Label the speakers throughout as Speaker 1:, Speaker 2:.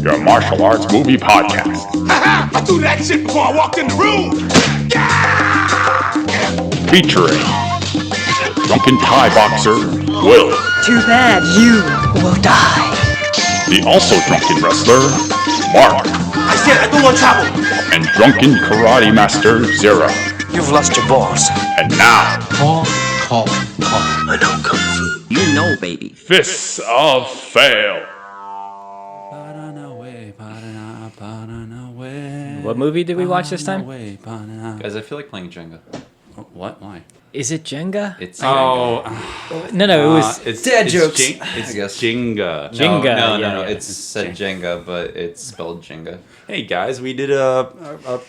Speaker 1: your martial arts movie podcast.
Speaker 2: Ha I threw that shit before I walked in the room.
Speaker 1: Featuring drunken Thai boxer Will.
Speaker 3: Too bad you will die.
Speaker 1: The also drunken wrestler Mark.
Speaker 2: I said I don't want trouble.
Speaker 1: And drunken karate master Zero.
Speaker 4: You've lost your balls.
Speaker 1: And now,
Speaker 4: Call. I know Kung Fu.
Speaker 3: You know, baby.
Speaker 1: Fists of Fail.
Speaker 5: What movie did we watch this time?
Speaker 6: Guys, I feel like playing Jenga.
Speaker 7: What? Why?
Speaker 5: Is it Jenga?
Speaker 6: It's
Speaker 5: No, it was.
Speaker 6: it's
Speaker 7: dad
Speaker 6: it's
Speaker 7: jokes.
Speaker 6: It's
Speaker 7: I guess.
Speaker 6: Jenga.
Speaker 5: Jenga,
Speaker 6: No.
Speaker 5: yeah.
Speaker 6: It's said Jenga, but it's spelled Jenga.
Speaker 7: Hey guys, we did a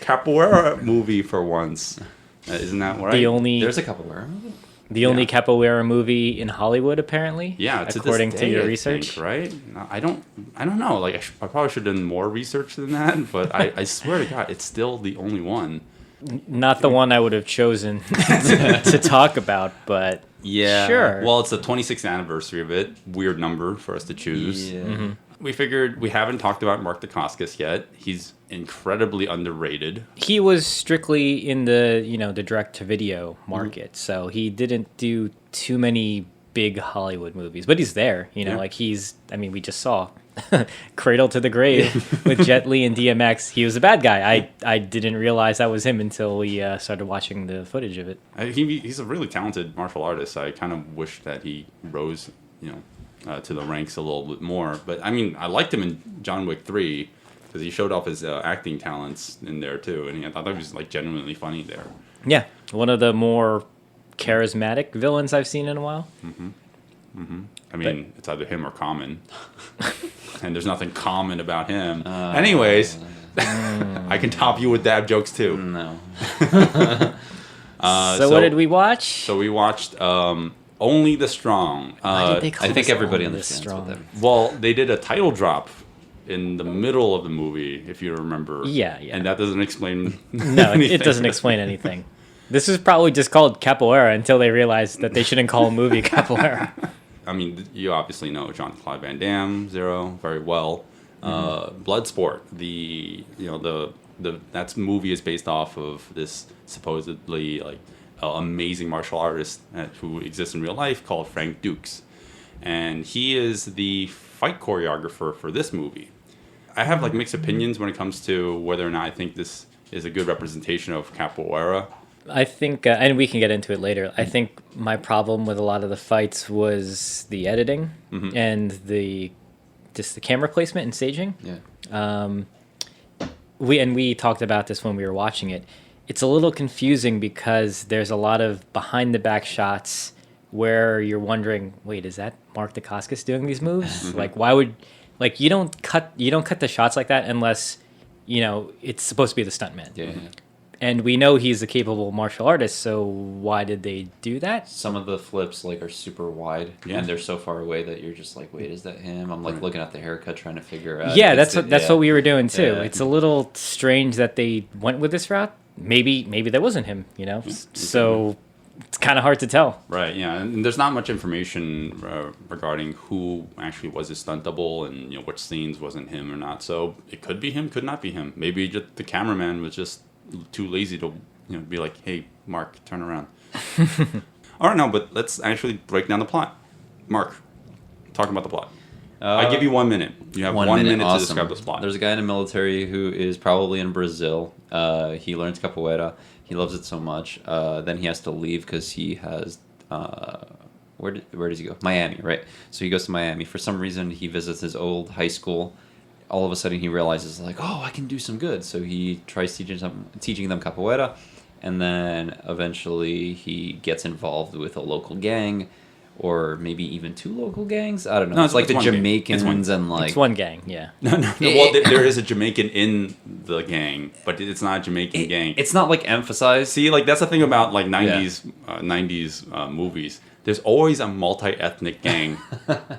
Speaker 7: capoeira movie for once. Isn't that right?
Speaker 5: The only
Speaker 6: There's a couple where.
Speaker 5: capoeira movie in Hollywood, apparently.
Speaker 7: Yeah, to
Speaker 5: according
Speaker 7: this
Speaker 5: to
Speaker 7: day,
Speaker 5: your
Speaker 7: I
Speaker 5: research.
Speaker 7: think, right? No, I don't know. Like I probably should have done more research than that, but I swear to God, it's still the only one.
Speaker 5: Not the one I would have chosen to talk about, but
Speaker 7: Yeah.
Speaker 5: sure.
Speaker 7: Well, it's the 26th anniversary of it. Weird number for us to choose.
Speaker 6: Yeah.
Speaker 7: We figured we haven't talked about Mark Dacascos yet. He's incredibly underrated.
Speaker 5: he was strictly in the the direct to video market, so he didn't do too many big Hollywood movies, but he's there.
Speaker 7: Yeah.
Speaker 5: Like we just saw Cradle to the Grave with Jet Li and DMX. He was a bad guy. I didn't realize that was him until we started watching the footage of it.
Speaker 7: He's a really talented martial artist. I kind of wish that he rose, to the ranks a little bit more. But I mean, I liked him in John Wick 3 because he showed off his acting talents in there too, and I thought he was like genuinely funny there.
Speaker 5: Yeah, one of the more charismatic villains I've seen in a while.
Speaker 7: I mean, it's either him or Common, and there's nothing common about him. Anyways, I can top you with dab jokes too.
Speaker 6: No.
Speaker 5: So what did we watch?
Speaker 7: So we watched Only the Strong.
Speaker 5: Why did they call
Speaker 6: I think
Speaker 5: this
Speaker 6: everybody
Speaker 5: all this
Speaker 6: understands what
Speaker 5: strong?
Speaker 6: that.
Speaker 7: Well, they did a title drop in the middle of the movie, if you remember.
Speaker 5: Yeah.
Speaker 7: And that doesn't explain.
Speaker 5: No, it
Speaker 7: anything.
Speaker 5: doesn't explain anything. This is probably just called Capoeira until they realized that they shouldn't call a movie Capoeira.
Speaker 7: I mean, you obviously know Jean-Claude Van Damme, Zero, very well. Bloodsport, that movie is based off of this supposedly amazing martial artist who exists in real life called Frank Dukes, and he is the fight choreographer for this movie. I have mixed opinions when it comes to whether or not I think this is a good representation of capoeira.
Speaker 5: I think, and we can get into it later, I think my problem with a lot of the fights was the editing and the camera placement and staging.
Speaker 6: Yeah.
Speaker 5: We talked about this when we were watching it. It's a little confusing because there's a lot of behind the back shots where you're wondering, wait, is that Mark Dacascos doing these moves? Why would you don't cut the shots like that unless it's supposed to be the stuntman.
Speaker 6: Yeah.
Speaker 5: And we know he's a capable martial artist, so why did they do that?
Speaker 6: Some of the flips are super wide, and they're so far away that you're just like, wait, is that him? I'm looking at the haircut, trying to figure out.
Speaker 5: Yeah, that's what we were doing too.
Speaker 6: Yeah.
Speaker 5: It's a little strange that they went with this route. Maybe that wasn't him, So it's kind of hard to tell.
Speaker 7: Right, yeah, and there's not much information regarding who actually was his stunt double and which scenes wasn't him or not. So it could be him, could not be him. Maybe just the cameraman was just too lazy to be like, hey, Mark, turn around. All right, no, but let's actually break down the plot. Mark, talk about the plot. I give you 1 minute. You have 1 minute to describe this plot.
Speaker 6: There's a guy in the military who is probably in Brazil. He learns capoeira. He loves it so much. Then he has to leave because he has... where does he go? Miami, right? So he goes to Miami. For some reason, he visits his old high school. All of a sudden, he realizes, I can do some good. So he tries teaching them capoeira. And then eventually, he gets involved with a local gang. Or maybe even two local gangs. I don't know.
Speaker 7: No,
Speaker 6: it's like the
Speaker 7: one
Speaker 6: Jamaicans
Speaker 7: gang.
Speaker 6: and
Speaker 5: It's one gang, yeah.
Speaker 7: No. Well, there is a Jamaican in the gang, but it's not a Jamaican gang.
Speaker 6: It's not emphasized.
Speaker 7: See, that's the thing about 90s movies. There's always a multi-ethnic gang.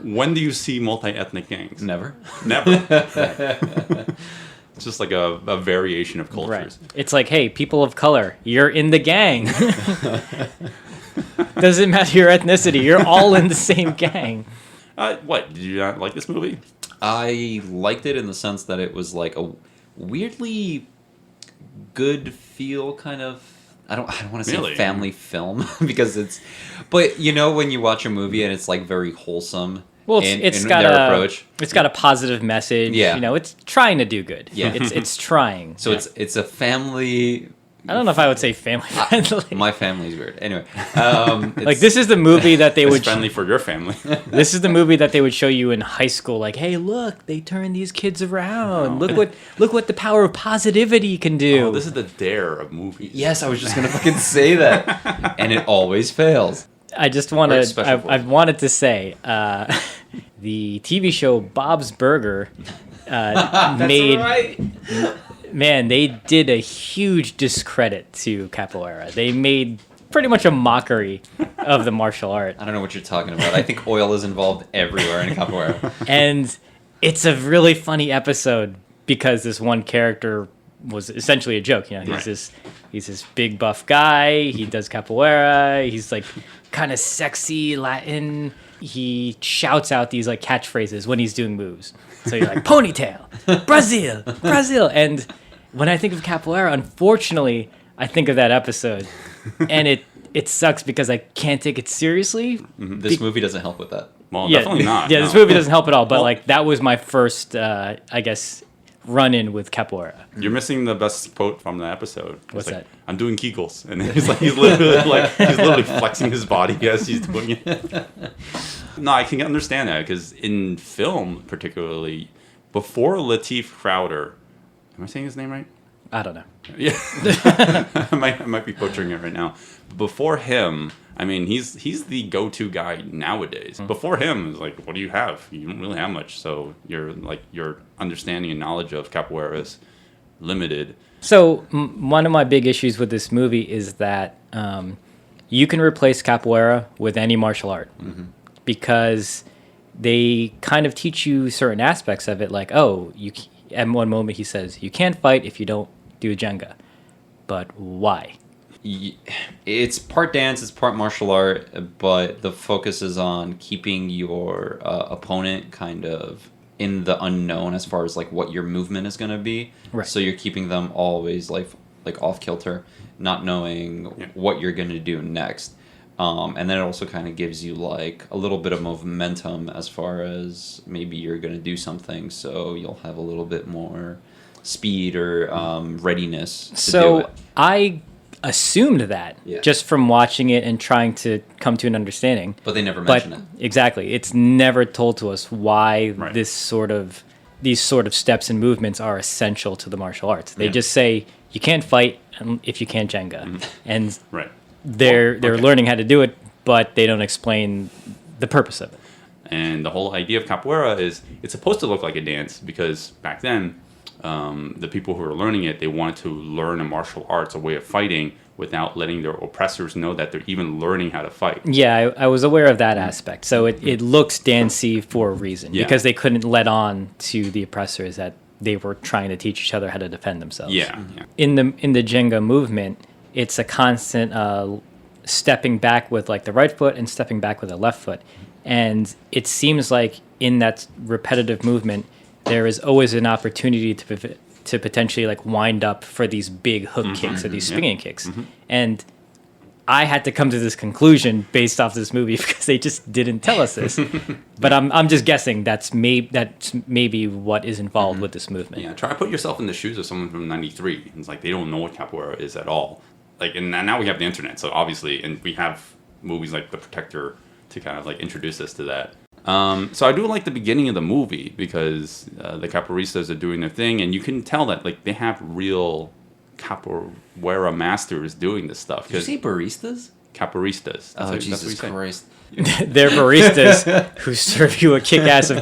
Speaker 7: When do you see multi-ethnic gangs?
Speaker 6: Never.
Speaker 7: It's just like a variation of cultures.
Speaker 5: Right. It's like, hey, people of color, you're in the gang. Doesn't matter your ethnicity. You're all in the same gang.
Speaker 7: What? Did you not like this movie?
Speaker 6: I liked it in the sense that it was like a weirdly good feel kind of. I don't want to say
Speaker 7: Really?
Speaker 6: family film because it's, but you know when you watch a movie and it's like very wholesome.
Speaker 5: Well,
Speaker 6: in
Speaker 5: it's
Speaker 6: their
Speaker 5: got
Speaker 6: approach.
Speaker 5: it's got a positive message.
Speaker 6: Yeah.
Speaker 5: You know, it's trying to do good.
Speaker 6: Yeah.
Speaker 5: It's trying.
Speaker 6: So it's a family.
Speaker 5: I don't know if I would say family friendly.
Speaker 6: My family's weird. Anyway,
Speaker 5: Like this is the movie that they
Speaker 7: It's
Speaker 5: would.
Speaker 7: friendly for your family.
Speaker 5: This is the movie that they would show you in high school. Like, hey, look, they turned these kids around. Look what the power of positivity can do.
Speaker 7: Oh, this is the dare of movies.
Speaker 6: yes, I was just gonna fucking say that, and it always fails.
Speaker 5: I just
Speaker 6: Or
Speaker 5: wanted.
Speaker 6: it's special
Speaker 5: I
Speaker 6: forces.
Speaker 5: wanted to say the TV show Bob's Burger made. Man, they did a huge discredit to capoeira. They made pretty much a mockery of the martial art.
Speaker 6: I don't know what you're talking about. I think oil is involved everywhere in capoeira.
Speaker 5: And it's a really funny episode because this one character was essentially a joke. You know,
Speaker 7: Right.
Speaker 5: he's this big buff guy. He does capoeira. He's like kind of sexy Latin. He shouts out these like catchphrases when he's doing moves. So you're like ponytail, Brazil, Brazil. And when I think of capoeira, unfortunately, I think of that episode, and it sucks because I can't take it seriously.
Speaker 6: This movie doesn't help with that.
Speaker 7: Well, definitely not.
Speaker 5: Yeah,
Speaker 7: no.
Speaker 5: this movie doesn't help at all. But
Speaker 7: Well-
Speaker 5: like that was my first, I guess, run-in with capoeira.
Speaker 7: You're missing the best quote from the episode. It's
Speaker 5: What's
Speaker 7: like,
Speaker 5: that?
Speaker 7: I'm doing Kegels, and he's literally flexing his body as he's doing it. No, I can understand that because in film, particularly, before Lateef Crowder, am I saying his name right?
Speaker 5: I don't know.
Speaker 7: Yeah, I might be butchering it right now. Before him, I mean, he's the go-to guy nowadays. Before him, it's like, what do you have? You don't really have much. So your understanding and knowledge of capoeira is limited.
Speaker 5: So one of my big issues with this movie is that you can replace capoeira with any martial art because they kind of teach you certain aspects of it. Like, oh, at one moment he says you can't fight if you don't do Jenga, but why?
Speaker 6: It's part dance, it's part martial art, but the focus is on keeping your opponent kind of in the unknown as far as like what your movement is going to be.
Speaker 5: Right.
Speaker 6: So you're keeping them always like off kilter, not knowing what you're going to do next. And then it also kind of gives you like a little bit of momentum as far as maybe you're going to do something, so you'll have a little bit more speed or readiness to do
Speaker 5: So
Speaker 6: it.
Speaker 5: I assumed that just from watching it and trying to come to an understanding.
Speaker 6: But they never
Speaker 5: But
Speaker 6: mention it.
Speaker 5: exactly, it's never told to us why
Speaker 7: Right.
Speaker 5: these sort of steps and movements are essential to the martial arts. They
Speaker 7: Yeah.
Speaker 5: just say you can't fight if you can't Jenga, and
Speaker 7: Right.
Speaker 5: they're
Speaker 7: okay.
Speaker 5: learning how to do it, but they don't explain the purpose of it.
Speaker 7: And the whole idea of capoeira is it's supposed to look like a dance because back then, the people who were learning it, they wanted to learn a martial arts, a way of fighting, without letting their oppressors know that they're even learning how to fight.
Speaker 5: Yeah, I was aware of that aspect. So it looks dancey for a reason
Speaker 7: Yeah.
Speaker 5: because they couldn't let on to the oppressors that they were trying to teach each other how to defend themselves.
Speaker 7: Yeah.
Speaker 5: In the Jenga movement, it's a constant stepping back with like the right foot and stepping back with the left foot, and it seems like in that repetitive movement, there is always an opportunity to potentially like wind up for these big hook kicks or these spinning kicks, and I had to come to this conclusion based off this movie because they just didn't tell us this. But I'm just guessing that's maybe what is involved with this movement.
Speaker 7: Yeah, try to put yourself in the shoes of someone from '93. It's like they don't know what capoeira is at all. Like, and now we have the internet, so obviously, and we have movies like The Protector to kind of like introduce us to that. So I do like the beginning of the movie because the capoeiristas are doing their thing, and you can tell that like they have real capoeira masters doing this stuff.
Speaker 6: Did you say baristas?
Speaker 7: Capoeiristas.
Speaker 6: Oh,
Speaker 7: what you
Speaker 6: Jesus
Speaker 7: say.
Speaker 6: Christ.
Speaker 5: They're baristas who serve you a kick-ass of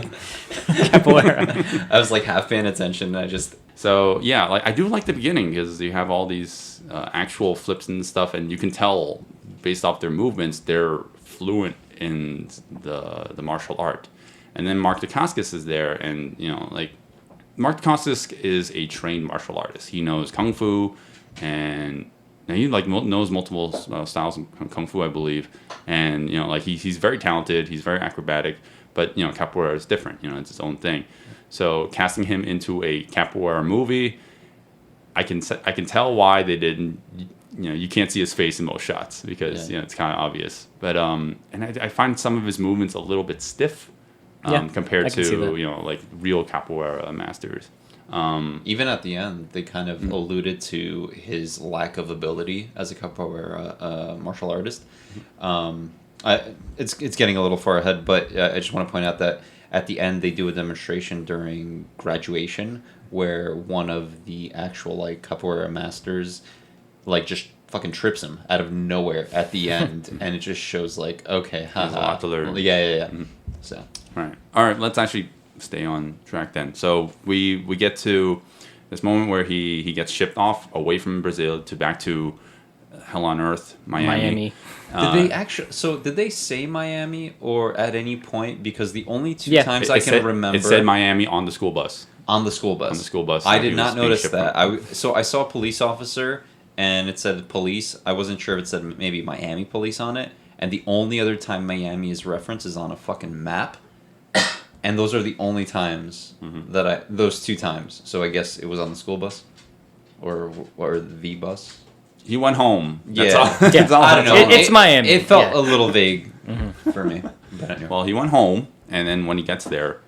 Speaker 5: capoeira.
Speaker 6: I was like half paying attention. And I just
Speaker 7: So yeah, like I do like the beginning because you have all these actual flips and stuff, and you can tell based off their movements they're fluent in the martial art. And then Mark Dacascos is there, and you know, like Mark Dacascos is a trained martial artist. He knows kung fu, and he like knows multiple styles of kung fu, I believe. And you know, like he's very talented. He's very acrobatic. But capoeira is different. It's its own thing. So casting him into a capoeira movie, I can tell why they didn't. You can't see his face in most shots because it's kind of obvious. But and I find some of his movements a little bit stiff compared to like real capoeira masters.
Speaker 6: Even at the end, they kind of alluded to his lack of ability as a capoeira martial artist. It's getting a little far ahead, but I just want to point out that at the end they do a demonstration during graduation where one of the actual like capoeira masters like just fucking trips him out of nowhere at the end, and it just shows like, okay,
Speaker 7: There's a lot to learn.
Speaker 6: Yeah. So
Speaker 7: all right, let's actually stay on track then. So we get to this moment where he gets shipped off away from Brazil to back to hell on earth, Miami.
Speaker 6: Did they actually? So did they say Miami or at any point? Because the only two times I can
Speaker 7: said,
Speaker 6: remember,
Speaker 7: it said Miami on the school bus.
Speaker 6: On the school bus.
Speaker 7: On the school bus.
Speaker 6: I
Speaker 7: that he
Speaker 6: did
Speaker 7: was
Speaker 6: not
Speaker 7: being
Speaker 6: notice
Speaker 7: shipped
Speaker 6: that.
Speaker 7: from.
Speaker 6: So I saw a police officer and it said police. I wasn't sure if it said maybe Miami police on it. And the only other time Miami is referenced is on a fucking map. And those are the only times those two times. So I guess it was on the school bus or the bus.
Speaker 7: He went home. That's
Speaker 6: Yeah.
Speaker 7: all. That's all
Speaker 6: I don't know.
Speaker 5: It's Miami.
Speaker 6: It felt
Speaker 5: Yeah.
Speaker 6: a little vague for me. But anyway.
Speaker 7: Well, he went home, and then when he gets there,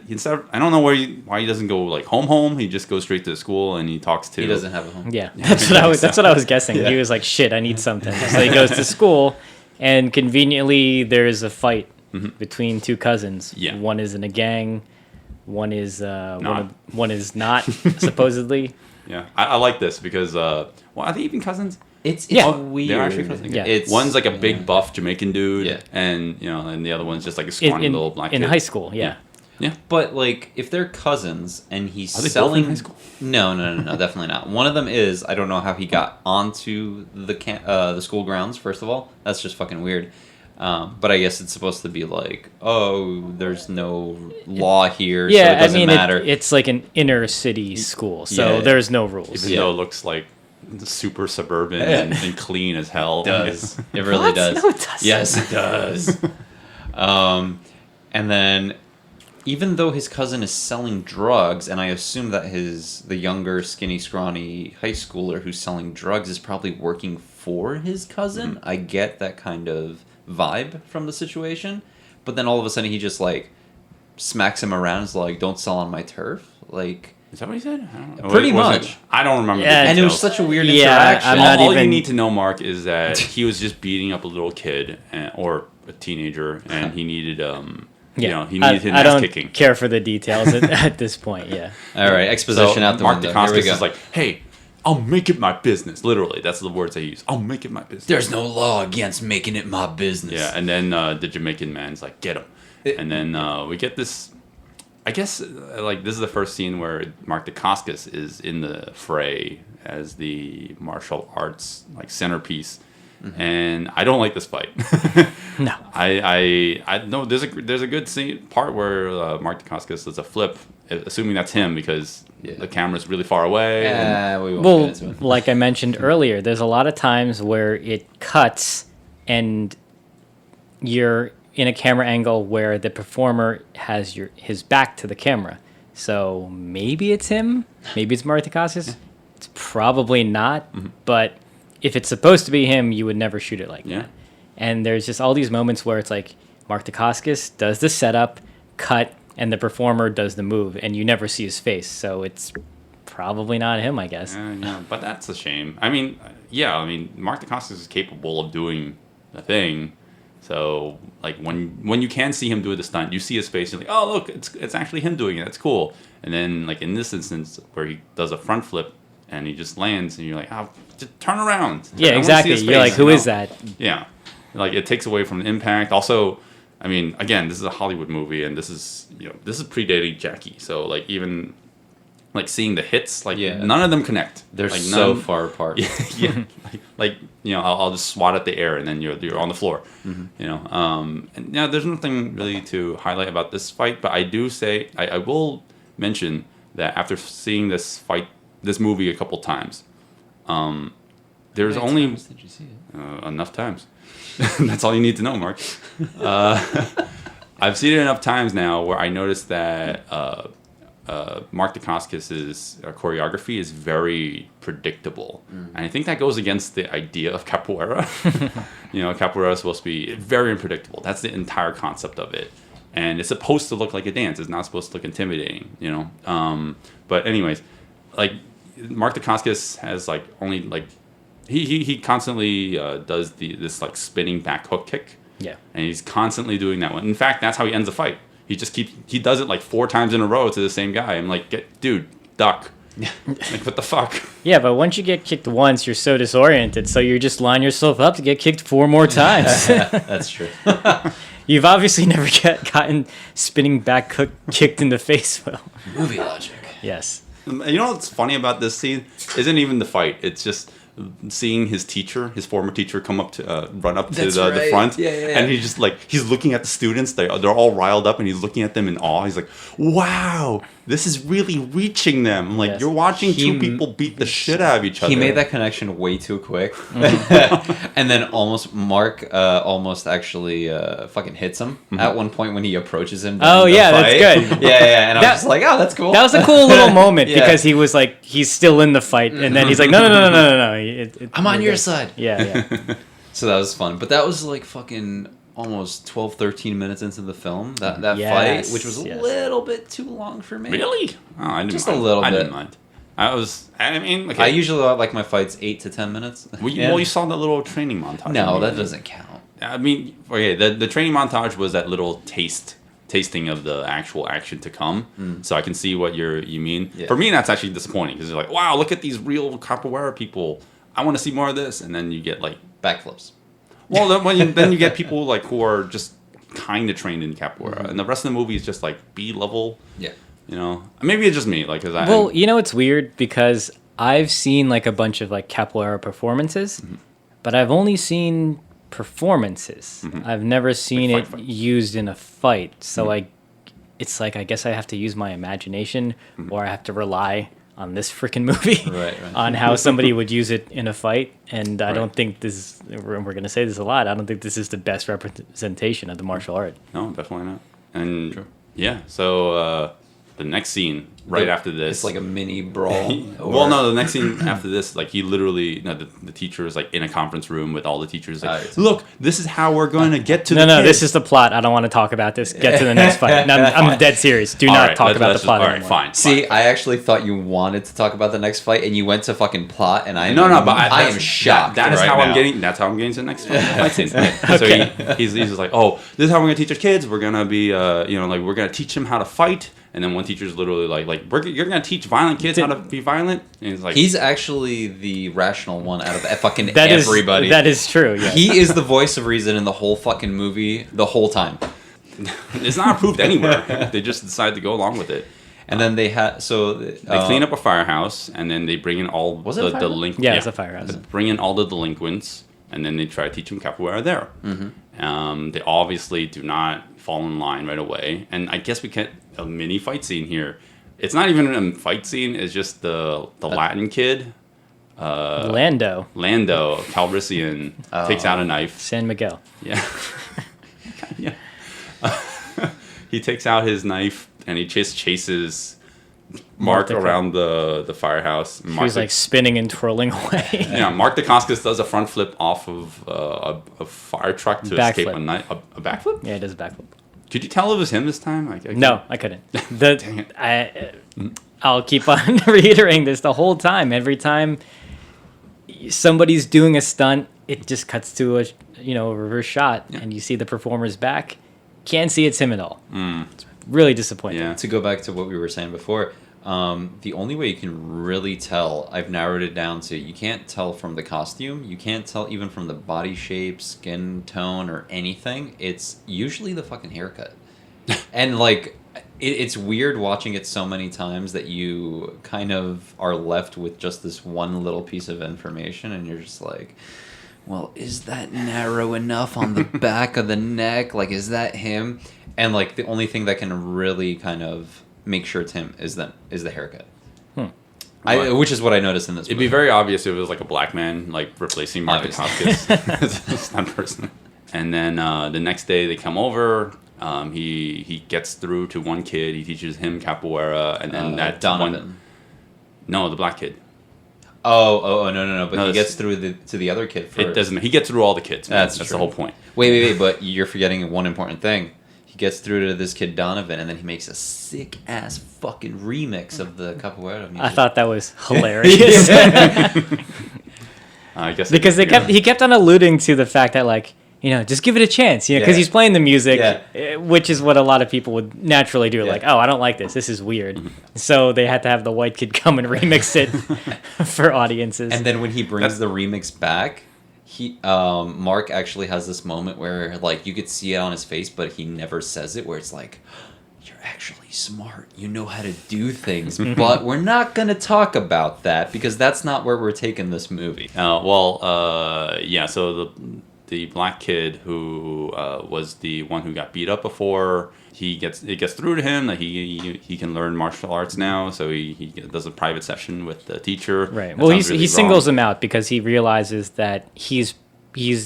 Speaker 7: instead of, I don't know why he doesn't go like home. He just goes straight to the school and he talks to.
Speaker 6: He doesn't have a home.
Speaker 5: Yeah, that's what I was guessing. He was like, "Shit, I need something." So he goes to school, and conveniently there's a fight between two cousins.
Speaker 7: Yeah.
Speaker 5: One is in a gang, one is one is not supposedly.
Speaker 7: Yeah, I like this because are they even cousins?
Speaker 6: It's weird.
Speaker 7: They're actually cousins.
Speaker 5: Yeah.
Speaker 6: It's
Speaker 7: One's like a big buff Jamaican dude,
Speaker 6: Yeah.
Speaker 7: and and the other one's just like a scrawny little black
Speaker 5: in
Speaker 7: kid.
Speaker 5: high school. Yeah.
Speaker 6: But like, if they're cousins and he's
Speaker 7: Are they both
Speaker 6: selling,
Speaker 7: in high school?
Speaker 6: No, definitely not. One of them is. I don't know how he got onto the school grounds. First of all, that's just fucking weird. But I guess it's supposed to be like, oh, there's no law here, so it doesn't matter.
Speaker 5: It's like an inner city school, so
Speaker 6: Yeah.
Speaker 5: there's no rules.
Speaker 7: Even though it looks like super suburban and clean as hell.
Speaker 6: It does. It really does.
Speaker 5: No, it doesn't.
Speaker 6: Yes, it does. And then, even though his cousin is selling drugs, and I assume that the younger, skinny, scrawny high schooler who's selling drugs is probably working for his cousin. I get that kind of vibe from the situation, but then all of a sudden he just like smacks him around. Is like, "Don't sell on my turf." Like,
Speaker 7: Is that what he said? I don't know.
Speaker 6: Pretty
Speaker 7: Was
Speaker 6: much.
Speaker 7: it? I don't remember.
Speaker 5: Yeah,
Speaker 7: the
Speaker 6: and it was
Speaker 7: details.
Speaker 6: such a weird
Speaker 5: Yeah,
Speaker 6: interaction.
Speaker 5: I'm not
Speaker 7: all
Speaker 5: even-
Speaker 7: you need to know, Mark, is that he was just beating up a little kid or a teenager, and he needed he needed his
Speaker 5: I
Speaker 7: ass
Speaker 5: don't
Speaker 7: kicking.
Speaker 5: care for the details at this point. Yeah.
Speaker 6: All right, exposition out the
Speaker 7: Mark
Speaker 6: window. Here we
Speaker 7: Dacascos
Speaker 6: go.
Speaker 7: is like, "Hey, I'll make it my business." Literally, that's the words they use. I'll make it my business.
Speaker 6: There's no law against making it my business.
Speaker 7: Yeah, and then the Jamaican man's like, "Get him," and then we get this. I guess like this is the first scene where Mark Dacascos is in the fray as the martial arts like centerpiece, and I don't like this fight.
Speaker 5: No.
Speaker 7: I know there's a good scene part where Mark Dacascos does a flip, assuming that's him because the camera's really far away. and-
Speaker 6: Yeah, we won't
Speaker 5: Well,
Speaker 6: get into it.
Speaker 5: like I mentioned earlier, there's a lot of times where it cuts and you're in a camera angle where the performer has his back to the camera. So maybe it's him, maybe it's Mark Dacascos. It's probably not, but if it's supposed to be him, you would never shoot it like
Speaker 7: Yeah.
Speaker 5: that. And there's just all these moments where it's like Mark Dacascos does the setup, cut, and the performer does the move, and you never see his face. So it's probably not him, I guess.
Speaker 7: Yeah, but that's a shame. I mean, Mark Dacascos is capable of doing the thing. So, like, when you can see him do the stunt, you see his face, you're like, oh, look, it's actually him doing it. That's cool. And then, like, in this instance, where he does a front flip, and he just lands, and you're like, oh, just turn around.
Speaker 5: Yeah,
Speaker 7: I wanna see
Speaker 5: exactly.
Speaker 7: his
Speaker 5: You're
Speaker 7: face,
Speaker 5: like, who
Speaker 7: you
Speaker 5: is
Speaker 7: know?
Speaker 5: that?
Speaker 7: Yeah. Like, it takes away from the impact. Also, I mean, again, this is a Hollywood movie, and this is predating Jackie. So, like, even... like seeing the hits, like none of them connect.
Speaker 6: They're
Speaker 7: like,
Speaker 6: so far apart.
Speaker 7: Yeah, like I'll just swat at the air and then you're on the floor. And there's nothing really to highlight about this fight, but I do say I will mention that after seeing this movie a couple times, there's
Speaker 6: How many
Speaker 7: only
Speaker 6: times did you see it?
Speaker 7: enough times. That's all you need to know, Mark. I've seen it enough times now where I noticed that Mark Dacascos's choreography is very predictable, and I think that goes against the idea of capoeira. Capoeira is supposed to be very unpredictable. That's the entire concept of it, and it's supposed to look like a dance. It's not supposed to look intimidating. But anyways, like Mark Dacascos has like only like he constantly does this like spinning back hook kick.
Speaker 5: Yeah, and
Speaker 7: he's constantly doing that one. In fact, that's how he ends the fight. He does it like 4 times in a row to the same guy. I'm like, dude, duck. Like, what the fuck?
Speaker 5: Yeah, but once you get kicked once, you're so disoriented, so you just line yourself up to get kicked 4 more times.
Speaker 6: That's true.
Speaker 5: You've obviously never gotten spinning back hook kicked in the face, Will.
Speaker 6: Movie logic.
Speaker 5: Yes.
Speaker 7: You know what's funny about this scene? Isn't even the fight. It's just seeing his former teacher, come up to run up to the front, and he's just like, he's looking at the students. They're all riled up, and he's looking at them in awe. He's like, "Wow, this is really reaching them." I'm like, you're watching 2 people beat the shit out of each other.
Speaker 6: He made that connection way too quick, and then Mark almost actually fucking hits him at one point when he approaches him.
Speaker 5: Oh yeah,
Speaker 6: fight.
Speaker 5: that's good.
Speaker 6: Yeah, and I was just like, oh, that's cool.
Speaker 5: That was a cool little moment because he was like, he's still in the fight, and then he's like, no.
Speaker 6: I'm on your side.
Speaker 5: Yeah.
Speaker 6: So that was fun. But that was like fucking almost 12, 13 minutes into the film. That
Speaker 5: Yes,
Speaker 6: fight, which was a little bit too long for me.
Speaker 7: Really? Oh, I didn't
Speaker 6: Just
Speaker 7: mind.
Speaker 6: a little
Speaker 7: I
Speaker 6: bit.
Speaker 7: didn't mind. I mean, okay.
Speaker 6: I usually like my fights 8 to 10 minutes.
Speaker 7: Well, you saw the little training montage.
Speaker 6: No, that doesn't count.
Speaker 7: I mean, okay, the training montage was that little tasting of the actual action to come. So I can see what you mean.
Speaker 6: Yeah.
Speaker 7: For me, that's actually disappointing because you're like, wow, look at these real capoeira people. I want to see more of this, and then you get like
Speaker 6: Backflips.
Speaker 7: Well, then you get people like who are just kind of trained in capoeira, and the rest of the movie is just like B level.
Speaker 6: Yeah.
Speaker 7: Maybe it's just me, like, cause
Speaker 5: it's weird because I've seen like a bunch of like capoeira performances, but I've only seen performances. I've never seen
Speaker 7: like
Speaker 5: it used in a fight. So it's like I guess I have to use my imagination, or I have to rely on this freaking movie
Speaker 6: Right.
Speaker 5: on how somebody would use it in a fight. And I don't think this, we're going to say this a lot, I don't think this is the best representation of the martial art.
Speaker 7: No, definitely not. And yeah, so the next scene after this,
Speaker 6: It's like a mini brawl.
Speaker 7: well, no, the next scene after this, like he literally, the teacher is like in a conference room with all the teachers. Like, look, this is how we're going to get to.
Speaker 5: No, this is the plot. I don't want to talk about this. Get to the next fight. No, I'm dead serious. Do not talk about the plot
Speaker 7: All
Speaker 5: anymore.
Speaker 7: right, fine.
Speaker 6: See, I actually thought you wanted to talk about the next fight, and you went to fucking plot, and I am shocked.
Speaker 7: That is
Speaker 6: right
Speaker 7: how
Speaker 6: now.
Speaker 7: I'm getting. That's how I'm getting to the next fight scene. So he's just like, oh, this is how we're gonna teach our kids. We're gonna be, we're gonna teach them how to fight. And then one teacher's literally like you're gonna teach violent kids how to be violent. And he's like,
Speaker 6: he's actually the rational one out of fucking everybody.
Speaker 5: That is true. Yeah.
Speaker 6: He is the voice of reason in the whole fucking movie the whole time.
Speaker 7: it's not approved anywhere. They just decide to go along with it.
Speaker 6: And then they
Speaker 7: they clean up a firehouse, and then they bring in all
Speaker 6: Was it a
Speaker 7: the
Speaker 6: firehouse?
Speaker 7: delinquents.
Speaker 5: Yeah, it's a firehouse.
Speaker 7: They bring in all the delinquents, and then they try to teach them capoeira there. They obviously do not fall in line right away, and I guess we get a mini fight scene here. It's not even a fight scene; it's just the Latin kid,
Speaker 5: Lando
Speaker 7: Calrissian, takes out a knife.
Speaker 5: San Miguel.
Speaker 7: Yeah, yeah. He takes out his knife and he just chases Mark around the firehouse.
Speaker 5: She's like spinning and twirling away.
Speaker 7: Yeah, Mark Dacascos does a front flip off of a fire truck to escape a knife. A backflip?
Speaker 5: Yeah, he does a backflip.
Speaker 7: Could you tell it was him this time?
Speaker 5: No, I couldn't.
Speaker 7: Dang it.
Speaker 5: I'll keep on reiterating this the whole time. Every time somebody's doing a stunt, it just cuts to a reverse shot, and you see the performer's back. Can't see it's him at all. It's really disappointing.
Speaker 7: Yeah.
Speaker 6: To go back to what we were saying before, the only way you can really tell, I've narrowed it down to, you can't tell from the costume, you can't tell even from the body shape, skin tone, or anything. It's usually the fucking haircut. And like, it's weird watching it so many times that you kind of are left with just this one little piece of information, and you're just like, well, is that narrow enough on the back of the neck? Like, is that him? And like, the only thing that can really kind of make sure it's him is the haircut. Which is what I noticed in this
Speaker 7: It'd
Speaker 6: movie.
Speaker 7: be very obvious if it was like a black man like replacing Mark Dacascos as that person. And then the next day they come over. He gets through to one kid. He teaches him capoeira, and then that
Speaker 6: Donovan.
Speaker 7: No, the black kid.
Speaker 6: Oh, no. But
Speaker 7: No,
Speaker 6: he
Speaker 7: this-
Speaker 6: gets through to the other kid first.
Speaker 7: It doesn't. He gets through all the kids. Man.
Speaker 6: That's
Speaker 7: the
Speaker 6: true.
Speaker 7: whole point.
Speaker 6: Wait, but you're forgetting one important thing. He gets through to this kid Donovan, and then he makes a sick ass fucking remix of the capoeira music.
Speaker 5: I thought that was hilarious.
Speaker 7: I guess
Speaker 5: Because he kept on alluding to the fact that, like, you know, just give it a chance, you know, because
Speaker 6: Yeah.
Speaker 5: he's playing the music,
Speaker 6: Yeah.
Speaker 5: which is what a lot of people would naturally do.
Speaker 6: Yeah.
Speaker 5: Like, oh, I don't like this. This is weird. So they had to have the white kid come and remix it for audiences.
Speaker 6: And then when he brings the remix back, Mark actually has this moment where, like, you could see it on his face, but he never says it, where it's like, you're actually smart. You know how to do things, but we're not going to talk about that because that's not where we're taking this movie.
Speaker 7: Yeah. So the black kid who was the one who got beat up before, it gets through to him that he can learn martial arts now. So he does a private session with the teacher.
Speaker 5: Right.
Speaker 7: That
Speaker 5: Well,
Speaker 7: sounds really
Speaker 5: he singles
Speaker 7: wrong.
Speaker 5: him out because he realizes that he's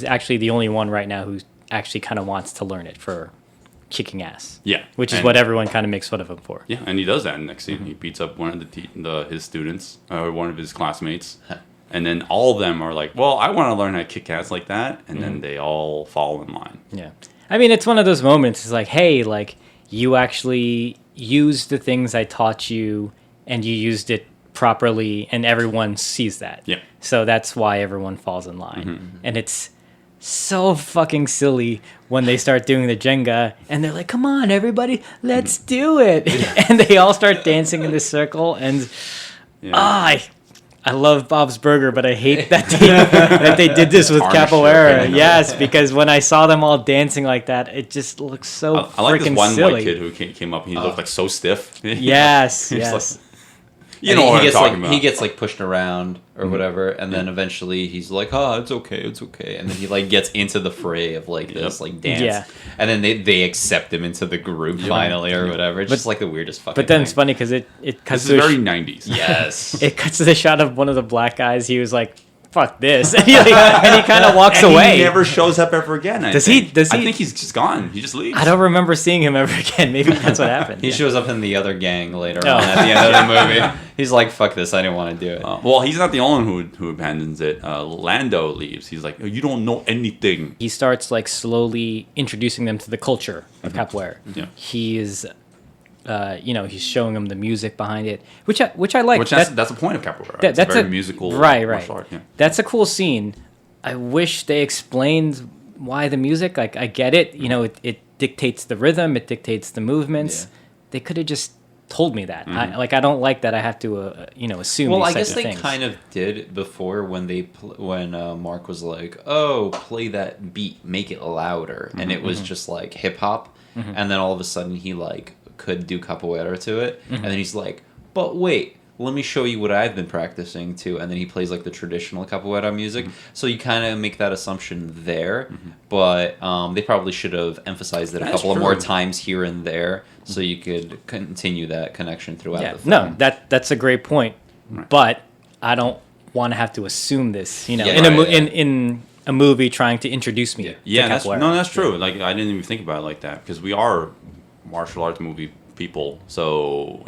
Speaker 5: actually the only one right now who actually kind of wants to learn it for kicking ass.
Speaker 7: Yeah,
Speaker 5: Which is
Speaker 7: and-
Speaker 5: what everyone kind of makes fun of him for.
Speaker 7: Yeah, and he does that in the next scene. He beats up one of his students or one of his classmates. And then all of them are like, well, I want to learn how to kick ass like that. And then they all fall in line.
Speaker 5: Yeah. I mean, it's one of those moments. It's like, hey, like, you actually used the things I taught you and you used it properly and everyone sees that.
Speaker 7: Yeah.
Speaker 5: So that's why everyone falls in line. And it's so fucking silly when they start doing the Jenga and they're like, come on, everybody, let's do it. And they all start dancing in this circle. And I love Bob's Burger, but I hate that they did this with
Speaker 7: Tarnished their
Speaker 5: capoeira.
Speaker 7: opinion.
Speaker 5: Yes, because when I saw them all dancing like that, it just looks so
Speaker 7: I like this
Speaker 5: freaking
Speaker 7: one
Speaker 5: silly.
Speaker 7: white kid who came up and he looked like so stiff.
Speaker 5: Yes,
Speaker 7: He's
Speaker 5: yes.
Speaker 7: like- you
Speaker 6: And
Speaker 7: know what I'm
Speaker 6: gets
Speaker 7: talking
Speaker 6: like
Speaker 7: about.
Speaker 6: he gets like pushed around or whatever, and then eventually he's like, "Oh, it's okay, and then he like gets into the fray of like this like dance,
Speaker 5: Yeah.
Speaker 6: and then they accept him into the group finally or whatever. It's just like the weirdest fucking.
Speaker 5: But then
Speaker 6: thing.
Speaker 5: it's funny because it cuts
Speaker 7: This is
Speaker 5: to
Speaker 7: very 90s.
Speaker 6: Yes.
Speaker 5: it cuts to the shot of one of the black guys. He was like, "Fuck this," and he kind of walks
Speaker 7: And
Speaker 5: away.
Speaker 7: he never shows up ever again. I
Speaker 5: Does he-
Speaker 7: think.
Speaker 5: does
Speaker 7: I
Speaker 5: he-
Speaker 7: think he's just gone. He just leaves.
Speaker 5: I don't remember seeing him ever again. Maybe that's what happened.
Speaker 6: He shows up in the other gang later
Speaker 5: Oh.
Speaker 6: on at the end of the movie. He's like, "Fuck this, I didn't want to do it."
Speaker 7: Well, he's not the only one who abandons it. Lando leaves. He's like, you don't know anything.
Speaker 5: He starts like slowly introducing them to the culture of capoeira.
Speaker 7: Yeah.
Speaker 5: He is, he's showing them the music behind it, which I like.
Speaker 7: Which that's the point of capoeira.
Speaker 5: That-
Speaker 7: It's
Speaker 5: that's
Speaker 7: a very
Speaker 5: a
Speaker 7: musical
Speaker 5: right.
Speaker 7: martial art. Yeah.
Speaker 5: That's a cool scene. I wish they explained why the music. Like, I get it. You know, it dictates the rhythm. It dictates the movements.
Speaker 6: Yeah.
Speaker 5: They could have just told me that. I don't like that. I have to assume.
Speaker 6: Well,
Speaker 5: these
Speaker 6: I
Speaker 5: types
Speaker 6: guess
Speaker 5: of
Speaker 6: they
Speaker 5: things.
Speaker 6: kind of did before when Mark was like, "Oh, play that beat, make it louder," and it was just like hip hop, and then all of a sudden he like could do capoeira to it, and then he's like, "But wait, let me show you what I've been practicing too," and then he plays like the traditional capoeira music. So you kind of make that assumption there, but they probably should have emphasized it a
Speaker 7: That's
Speaker 6: couple of
Speaker 7: true.
Speaker 6: more times here and there, so you could continue that connection throughout
Speaker 5: Yeah.
Speaker 6: the film.
Speaker 5: No, that's a great point. But I don't want to have to assume this.
Speaker 6: Yeah,
Speaker 5: in
Speaker 6: right, yeah.
Speaker 5: in a movie trying to introduce me.
Speaker 7: Yeah,
Speaker 5: to
Speaker 7: that's
Speaker 5: capoeira.
Speaker 7: that's true. Like I didn't even think about it like that because we are martial arts movie people. So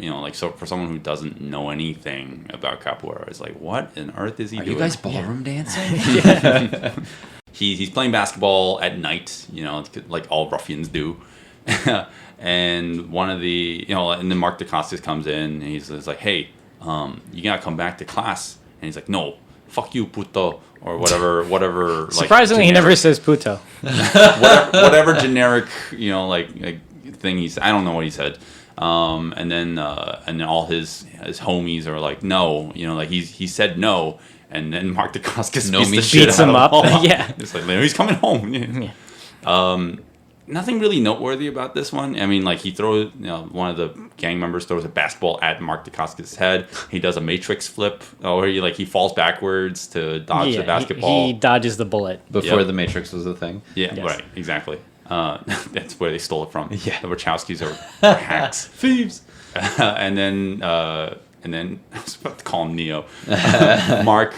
Speaker 7: for someone who doesn't know anything about capoeira, it's like, what on earth is he
Speaker 6: Are
Speaker 7: doing?
Speaker 6: you guys ballroom dancing?
Speaker 7: He's playing basketball at night, like all ruffians do. And one of the, and then Mark Dacascos comes in and he's like, hey, you gotta come back to class. And he's like, no, fuck you, puto, or whatever. Like,
Speaker 5: Surprisingly, he never says puto.
Speaker 7: whatever generic, like thing he's. I don't know what he said. And then all his homies are like, no, like he said no. And then Mark Dacascos
Speaker 6: No
Speaker 7: beats the
Speaker 6: means
Speaker 7: shit
Speaker 5: beats
Speaker 7: out
Speaker 5: him
Speaker 7: of
Speaker 5: up.
Speaker 7: him.
Speaker 5: Yeah.
Speaker 7: It's like, he's coming home. Yeah. Nothing really noteworthy about this one. I mean, like he throws, one of the gang members throws a basketball at Mark Dacascos' head. He does a matrix flip, or he falls backwards to dodge the basketball.
Speaker 5: He dodges the bullet.
Speaker 6: Before
Speaker 7: Yep.
Speaker 6: the Matrix was a thing.
Speaker 7: Yeah,
Speaker 5: Yes.
Speaker 7: right, exactly. That's where they stole it from.
Speaker 6: Yeah.
Speaker 7: The Wachowskis are hacks, thieves. And then I was about to call him Neo. Mark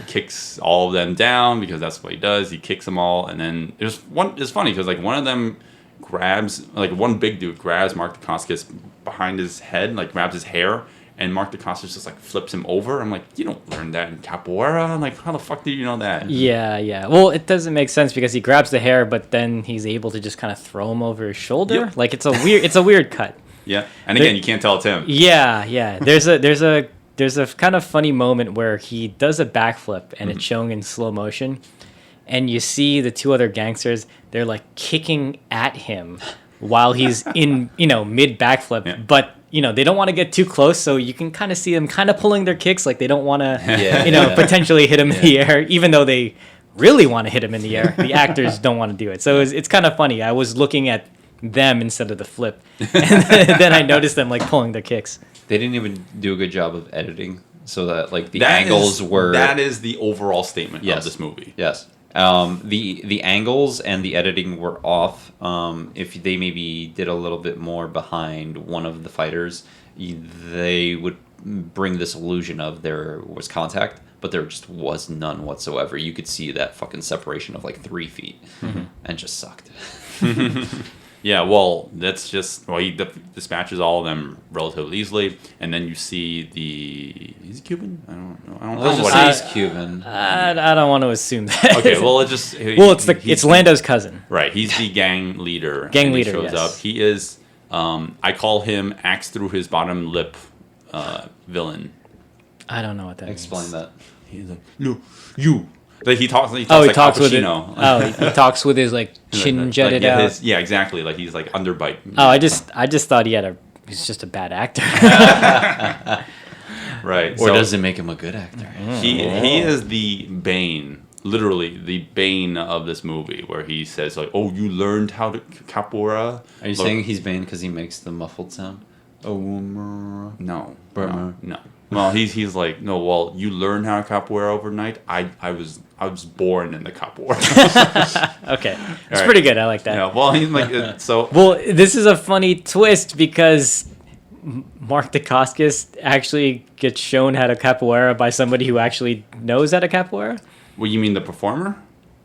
Speaker 7: kicks all of them down because that's what he does. He kicks them all, and then it's funny because like one of them grabs, like one big dude grabs Mark Dacascos behind his head, like grabs his hair, and Mark Dacascos just like flips him over. I'm like, you don't learn that in capoeira. Like, how the fuck do you know that?
Speaker 5: Yeah. Well, it doesn't make sense because he grabs the hair, but then he's able to just kind of throw him over his shoulder.
Speaker 7: Yep.
Speaker 5: Like it's a weird cut.
Speaker 7: Yeah, and again, you can't tell it's him.
Speaker 5: Yeah. There's a kind of funny moment where he does a backflip and it's showing in slow motion, and you see the two other gangsters. They're like kicking at him while he's in mid backflip, but they don't want to get too close, so you can kind of see them kind of pulling their kicks, like they don't want to potentially hit him in the air, even though they really want to hit him in the air. The actors don't want to do it, so it's kind of funny. I was looking at them instead of the flip, and then I noticed them like pulling their kicks.
Speaker 6: They didn't even do a good job of editing, so that like the angles were.
Speaker 7: That is the overall statement
Speaker 6: Yes.
Speaker 7: of this movie.
Speaker 6: Yes. The angles and the editing were off. If they maybe did a little bit more behind one of the fighters, they would bring this illusion of there was contact, but there just was none whatsoever. You could see that fucking separation of like 3 feet, and just sucked.
Speaker 7: Yeah, well, that's just he dispatches all of them relatively easily, and then you see is he Cuban? I don't know.
Speaker 6: Let's just say he's Cuban.
Speaker 5: I don't want to assume that.
Speaker 7: Okay, well,
Speaker 5: it's Lando's cousin.
Speaker 7: Right, he's the gang leader.
Speaker 5: Gang
Speaker 7: and
Speaker 5: leader,
Speaker 7: he shows
Speaker 5: yes.
Speaker 7: up. He is. I call him axe through his bottom lip villain.
Speaker 5: I don't know what that means.
Speaker 6: Explain that.
Speaker 7: He's like, no, you. Like he talks like
Speaker 5: With it.
Speaker 7: Pacino.
Speaker 5: He talks with his like chin jutted out.
Speaker 7: Yeah, exactly. Like he's like underbite.
Speaker 5: Oh, I just thought he's just a bad actor.
Speaker 7: Right.
Speaker 6: Or does it make him a good actor?
Speaker 7: He is the bane, literally the bane of this movie, where he says like, "Oh, you learned how to capoeira."
Speaker 6: Are you saying he's banned because he makes the muffled sound? Oh,
Speaker 7: No.
Speaker 6: Burma.
Speaker 7: No. Well, he's like, no. Well, you learn how to capoeira overnight. I was born in the capoeira.
Speaker 5: Okay, it's
Speaker 7: right.
Speaker 5: pretty good. I like that.
Speaker 7: Yeah. Well, he's like so.
Speaker 5: Well, this is a funny twist because Mark Dacascos actually gets shown how to capoeira by somebody who actually knows how to capoeira.
Speaker 7: Well, you mean the performer?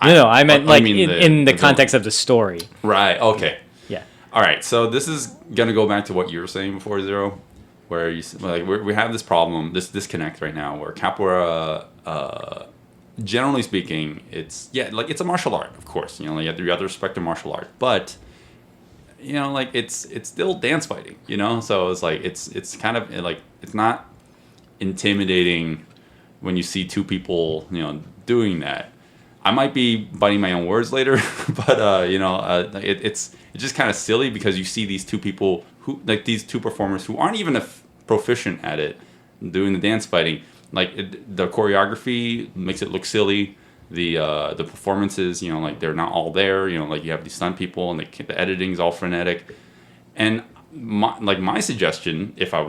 Speaker 5: No, I meant
Speaker 7: Oh,
Speaker 5: like
Speaker 7: you mean
Speaker 5: in the
Speaker 7: the
Speaker 5: context of the story.
Speaker 7: Right. Okay.
Speaker 5: Yeah.
Speaker 7: All right. So this is gonna go back to what you were saying before, Zero, where we have this problem, this disconnect right now, where capoeira, generally speaking, it's a martial art, of course. You have to respect a martial art, but it's still dance fighting. So it's like it's kind of like it's not intimidating when you see two people doing that. I might be biting my own words later, but it's just kind of silly because you see these two people these two performers who aren't even proficient at it doing the dance fighting. The choreography makes it look silly. The performances, they're not all there. You have these stunt people and the editing's all frenetic. And my suggestion, if I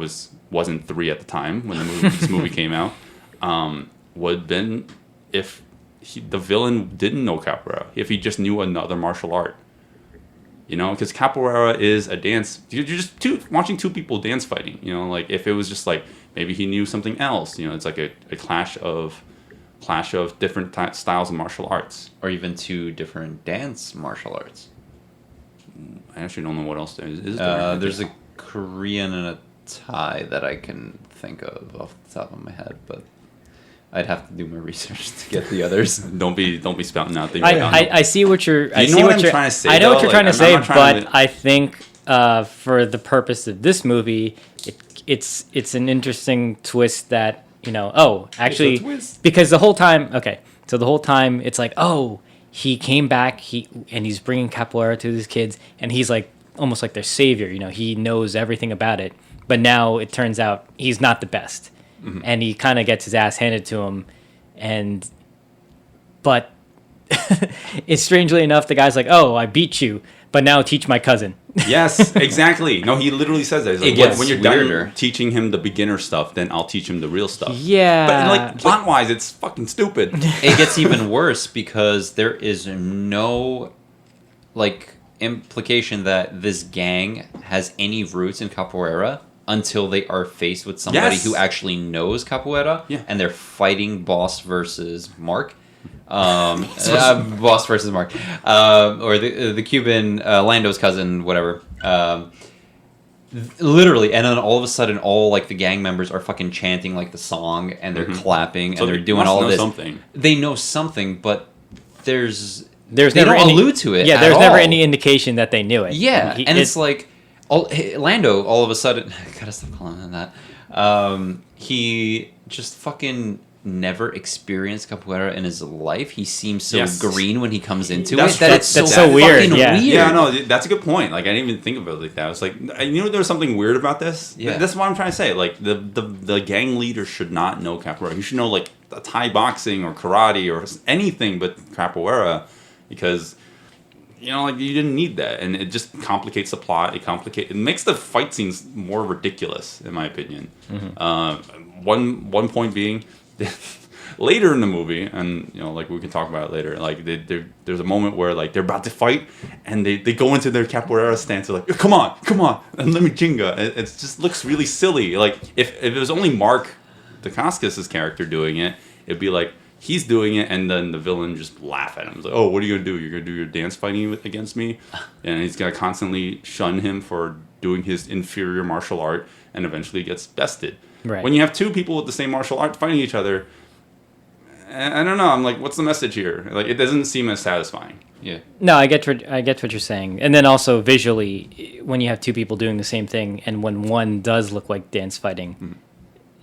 Speaker 7: wasn't 3 at the time when this movie came out, would have been if the villain didn't know capoeira, if he just knew another martial art. Because capoeira is a dance. You're just watching two people dance fighting. If it was just like maybe he knew something else. It's like a clash of different styles of martial arts,
Speaker 6: Or even 2 different dance martial arts.
Speaker 7: I actually don't know what else there is. There?
Speaker 6: There's a Korean and a Thai that I can think of off the top of my head, but I'd have to do my research to get the others.
Speaker 7: Don't be spouting out things.
Speaker 5: I see what you're.
Speaker 7: I know what I'm trying to say.
Speaker 5: I know what you're trying to say,
Speaker 7: I'm not trying
Speaker 5: but I think for the purpose of this movie, it's an interesting twist that actually because the whole time it's like he came back and he's bringing capoeira to his kids and he's like almost like their savior. He knows everything about it, but now it turns out he's not the best. Mm-hmm. And he kind of gets his ass handed to him, but it's strangely enough the guy's like, "Oh, I beat you, but now teach my cousin."
Speaker 7: Yes, exactly. No, he literally says that. He's like,
Speaker 6: It gets
Speaker 7: when you're
Speaker 6: weirder.
Speaker 7: done teaching him the beginner stuff, then I'll teach him the real stuff.
Speaker 5: Yeah,
Speaker 7: but plot wise, it's fucking stupid.
Speaker 6: It gets even worse because there is no implication that this gang has any roots in capoeira until they are faced with somebody
Speaker 7: Yes.
Speaker 6: who actually knows capoeira,
Speaker 7: Yeah.
Speaker 6: and they're fighting Boss versus Mark. Boss versus Mark, or the Cuban Lando's cousin, whatever. Literally, and then all of a sudden, all like the gang members are fucking chanting like the song, and they're clapping, and they're doing all of this.
Speaker 7: Something.
Speaker 6: They know something, but they
Speaker 5: never
Speaker 6: don't
Speaker 5: any,
Speaker 6: allude to it.
Speaker 5: Yeah,
Speaker 6: at
Speaker 5: there's never
Speaker 6: all.
Speaker 5: any indication that they knew it.
Speaker 6: Yeah, and it's like Lando all of a sudden. Gotta stop calling him that. He just fucking never experienced capoeira in his life. He seems so green when he comes into
Speaker 7: That's
Speaker 6: it. That's
Speaker 5: so weird.
Speaker 6: Fucking
Speaker 5: Yeah.
Speaker 6: weird.
Speaker 7: Yeah, no, that's a good point. Like I didn't even think of it like that. I was like, there was something weird about this.
Speaker 6: Yeah.
Speaker 7: That's what I'm trying to say. Like the gang leader should not know capoeira. He should know like Thai boxing or karate or anything but capoeira, because like you didn't need that, and it just complicates the plot. It makes the fight scenes more ridiculous, in my opinion. One point being. Later in the movie, and like we can talk about it later, like there's a moment where like they're about to fight, and they go into their capoeira stance. They're like, come on, and let me jinga. It just looks really silly. Like if it was only Mark Dacascos' character doing it, it'd be like he's doing it, and then the villain just laugh at him. It's like, oh, what are you gonna do? You're gonna do your dance fighting against me? And he's gonna constantly shun him for doing his inferior martial art, and eventually gets bested.
Speaker 5: Right.
Speaker 7: When you have two people with the same martial art fighting each other, I don't know. I'm like, what's the message here? Like, it doesn't seem as satisfying.
Speaker 6: Yeah.
Speaker 5: No, I get what you're saying, and then also visually, when you have two people doing the same thing, and when one does look like dance fighting,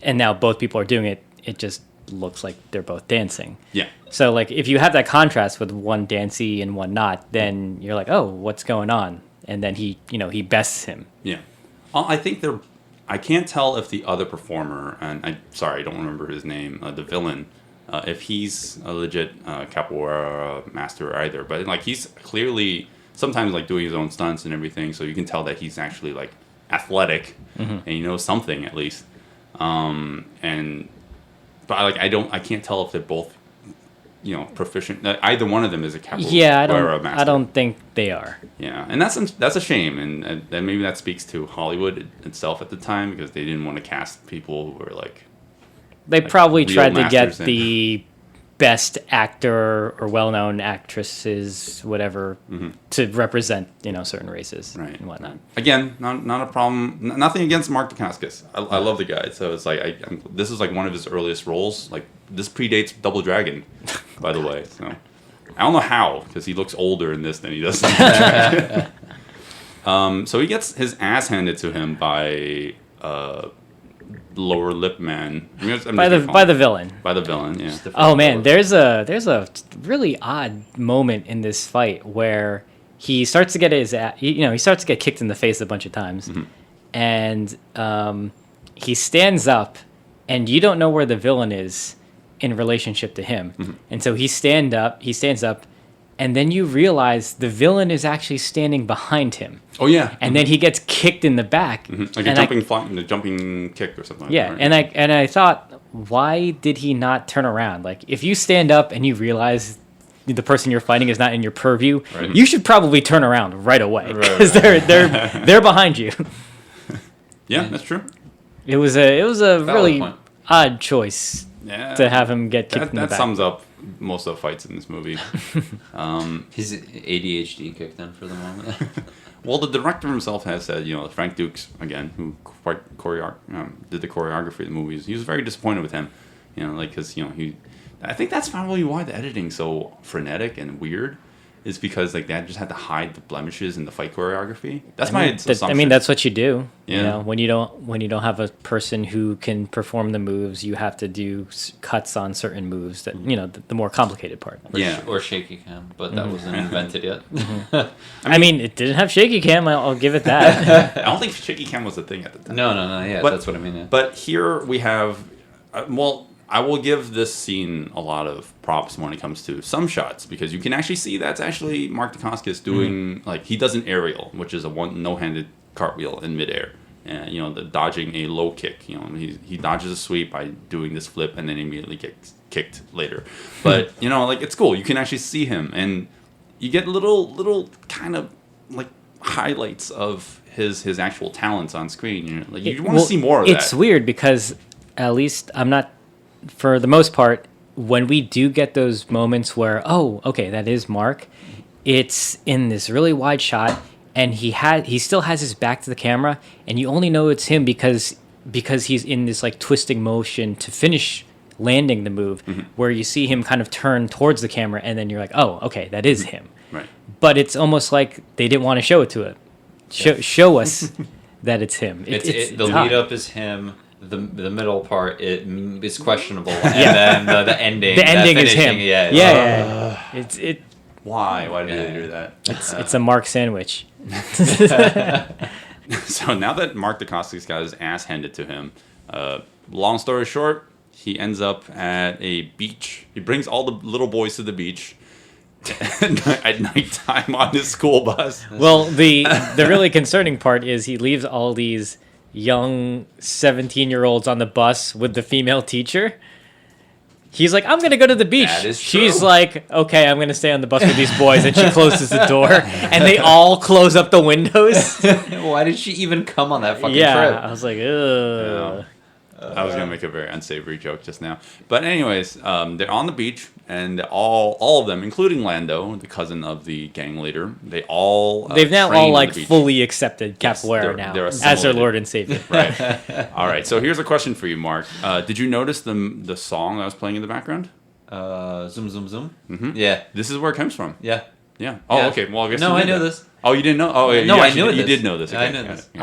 Speaker 5: and now both people are doing it, it just looks like they're both dancing.
Speaker 7: Yeah.
Speaker 5: So like, if you have that contrast with one dancey and one not, then you're like, oh, what's going on? And then he bests him.
Speaker 7: Yeah. I think I can't tell if the other performer, and I don't remember his name, the villain. If he's a legit capoeira master either, but like he's clearly sometimes like doing his own stunts and everything, so you can tell that he's actually like athletic and he knows something at least. But I can't tell if they're both proficient. Either one of them is a capoeira master.
Speaker 5: I don't think they are.
Speaker 7: Yeah, and that's a shame, and maybe that speaks to Hollywood itself at the time, because they didn't want to cast people who were like.
Speaker 5: They probably
Speaker 7: real
Speaker 5: tried to get
Speaker 7: masters
Speaker 5: the best actor or well-known actresses, whatever, to represent certain races and whatnot.
Speaker 7: Again, not a problem. Nothing against Mark Dacascos. I love the guy. So it's like this is like one of his earliest roles. Like this predates Double Dragon, by the way. So I don't know how, because he looks older in this than he does in Double Dragon. So he gets his ass handed to him by. Lower lip man.
Speaker 5: By the villain.
Speaker 7: By the villain, yeah.
Speaker 5: Oh man, there's a really odd moment in this fight where he starts to get he starts to get kicked in the face a bunch of times, and he stands up, and you don't know where the villain is in relationship to him, and so he stands up. And then you realize the villain is actually standing behind him.
Speaker 7: Oh yeah.
Speaker 5: And then he gets kicked in the back.
Speaker 7: Like a jumping kick or something.
Speaker 5: Yeah,
Speaker 7: like that, right?
Speaker 5: and I thought, why did he not turn around? Like, if you stand up and you realize the person you're fighting is not in your purview, you should probably turn around right away, because they're behind you.
Speaker 7: Yeah, that's true.
Speaker 5: It was a really
Speaker 6: point.
Speaker 5: odd choice to have him get kicked in the back.
Speaker 7: That sums up most of the fights in this movie.
Speaker 6: His ADHD kicked in for the moment.
Speaker 7: Well, the director himself has said, Frank Dukes, again, who did the choreography of the movies, he was very disappointed with him, because, I think that's probably why the editing's so frenetic and weird, is because like that just had to hide the blemishes in the fight choreography. That's my assumption.
Speaker 5: I mean, that's what you do.
Speaker 7: Yeah.
Speaker 5: When you don't have a person who can perform the moves, you have to do cuts on certain moves. That the more complicated part.
Speaker 6: Or shaky cam, but that wasn't invented yet.
Speaker 5: I mean, it didn't have shaky cam. I'll give it that.
Speaker 7: I don't think shaky cam was a thing at the time.
Speaker 6: No. Yeah, that's what I mean. Yeah.
Speaker 7: But here we have, I will give this scene a lot of props when it comes to some shots, because you can actually see that's actually Mark Dacascos doing, like, he does an aerial, which is a no-handed cartwheel in midair. And, the dodging a low kick. He dodges a sweep by doing this flip and then immediately gets kicked later. But, it's cool. You can actually see him, and you get little kind of, like, highlights of his actual talents on screen. You want to see more of that.
Speaker 5: It's weird because, at least I'm not... For the most part, when we do get those moments where, oh, okay, that is Mark, it's in this really wide shot, and he still has his back to the camera, and you only know it's him because he's in this like twisting motion to finish landing the move, where you see him kind of turn towards the camera, and then you're like, oh, okay, that is him.
Speaker 7: Right.
Speaker 5: But it's almost like they didn't want to show it to it. Show us that it's him.
Speaker 6: The lead up is him. The middle part is questionable, and then the ending.
Speaker 5: The ending is him.
Speaker 6: Yeah.
Speaker 7: Why? Why did they do that?
Speaker 5: It's a Mark sandwich.
Speaker 7: So now that Mark Dacascos got his ass handed to him, long story short, he ends up at a beach. He brings all the little boys to the beach at nighttime on his school bus.
Speaker 5: Well, the really concerning part is he leaves all these young 17-year-olds on the bus with the female teacher. He's like, I'm going to go to the beach.
Speaker 6: That is true.
Speaker 5: She's like, okay, I'm going to stay on the bus with these boys. And she closes the door. And they all close up the windows.
Speaker 6: Why did she even come on that fucking
Speaker 5: Yeah,
Speaker 6: trip?
Speaker 5: I was like, ugh.
Speaker 7: I was gonna make a very unsavory joke just now, but anyways, they're on the beach, and all of them, including Lando, the cousin of the gang leader, they've now
Speaker 5: all
Speaker 7: trained on
Speaker 5: like
Speaker 7: the beach.
Speaker 5: fully accepted
Speaker 7: Yes,
Speaker 5: Capoeira now
Speaker 7: they're
Speaker 5: as their
Speaker 7: assimilated.
Speaker 5: Lord and Savior.
Speaker 7: Right. All right. So here's a question for you, Mark. Did you notice the song that was playing in the background?
Speaker 6: Zoom, zoom, zoom. Yeah.
Speaker 7: This is where it comes from.
Speaker 6: Yeah.
Speaker 7: Yeah. Oh,
Speaker 6: Yeah.
Speaker 7: okay. Well, I guess
Speaker 6: No,
Speaker 7: you
Speaker 6: I
Speaker 7: knew
Speaker 6: know
Speaker 7: that.
Speaker 6: this.
Speaker 7: Oh, you didn't know? Oh, yeah.
Speaker 6: No,
Speaker 7: you
Speaker 6: I
Speaker 7: actually
Speaker 6: knew
Speaker 7: did- You
Speaker 6: this.
Speaker 7: did know this.
Speaker 6: I
Speaker 7: Okay.
Speaker 6: know
Speaker 7: Yeah,
Speaker 6: this.
Speaker 7: yeah.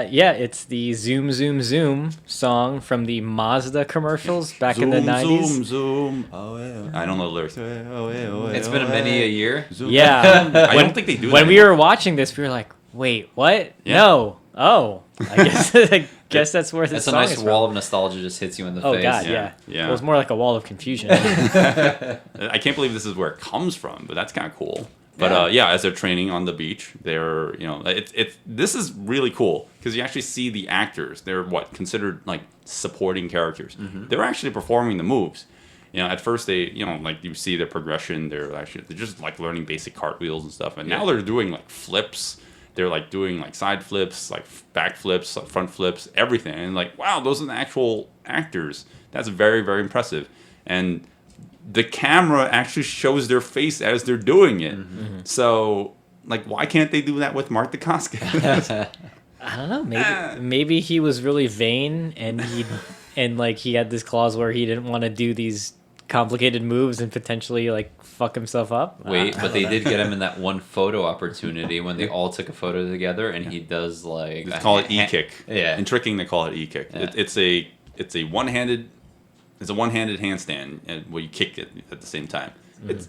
Speaker 7: Well,
Speaker 5: Yeah, it's the Zoom Zoom Zoom song from the Mazda commercials back in the 90s.
Speaker 7: Zoom, zoom. Oh, yeah. I don't know the lyrics.
Speaker 6: It's been many a year.
Speaker 5: Yeah.
Speaker 7: I don't think they do that
Speaker 5: When we
Speaker 7: anymore.
Speaker 5: were watching this, we were like, wait, what?
Speaker 7: Yeah.
Speaker 5: No. Oh. I guess that's where this
Speaker 6: That's a
Speaker 5: song
Speaker 6: nice
Speaker 5: is
Speaker 6: wall
Speaker 5: from.
Speaker 6: of nostalgia just hits you in the
Speaker 5: Oh,
Speaker 6: face.
Speaker 5: God,
Speaker 7: Yeah.
Speaker 5: yeah.
Speaker 7: Yeah.
Speaker 5: It was more like a wall of confusion.
Speaker 7: I can't believe this is where it comes from, but that's kind of cool. But yeah, as they're training on the beach, they're this is really cool because you actually see the actors. They're considered like supporting characters. They're actually performing the moves. At first they like you see their progression. They're just like learning basic cartwheels and stuff, and now they're doing like flips. They're like doing like side flips, like back flips, like front flips, everything. And like, wow, those are the actual actors. That's very, very impressive. And the camera actually shows their face as they're doing it. So, like, why can't they do that with Mark Dacascos?
Speaker 5: I don't know. Maybe he was really vain and he had this clause where he didn't want to do these complicated moves and potentially like fuck himself up.
Speaker 6: Wait, but they did get him in that one photo opportunity when they all took a photo together, and he does like
Speaker 7: They call it e-kick.
Speaker 6: Yeah.
Speaker 7: In tricking, they call it e-kick.
Speaker 6: Yeah.
Speaker 7: It's a one-handed handstand where you kick it at the same time.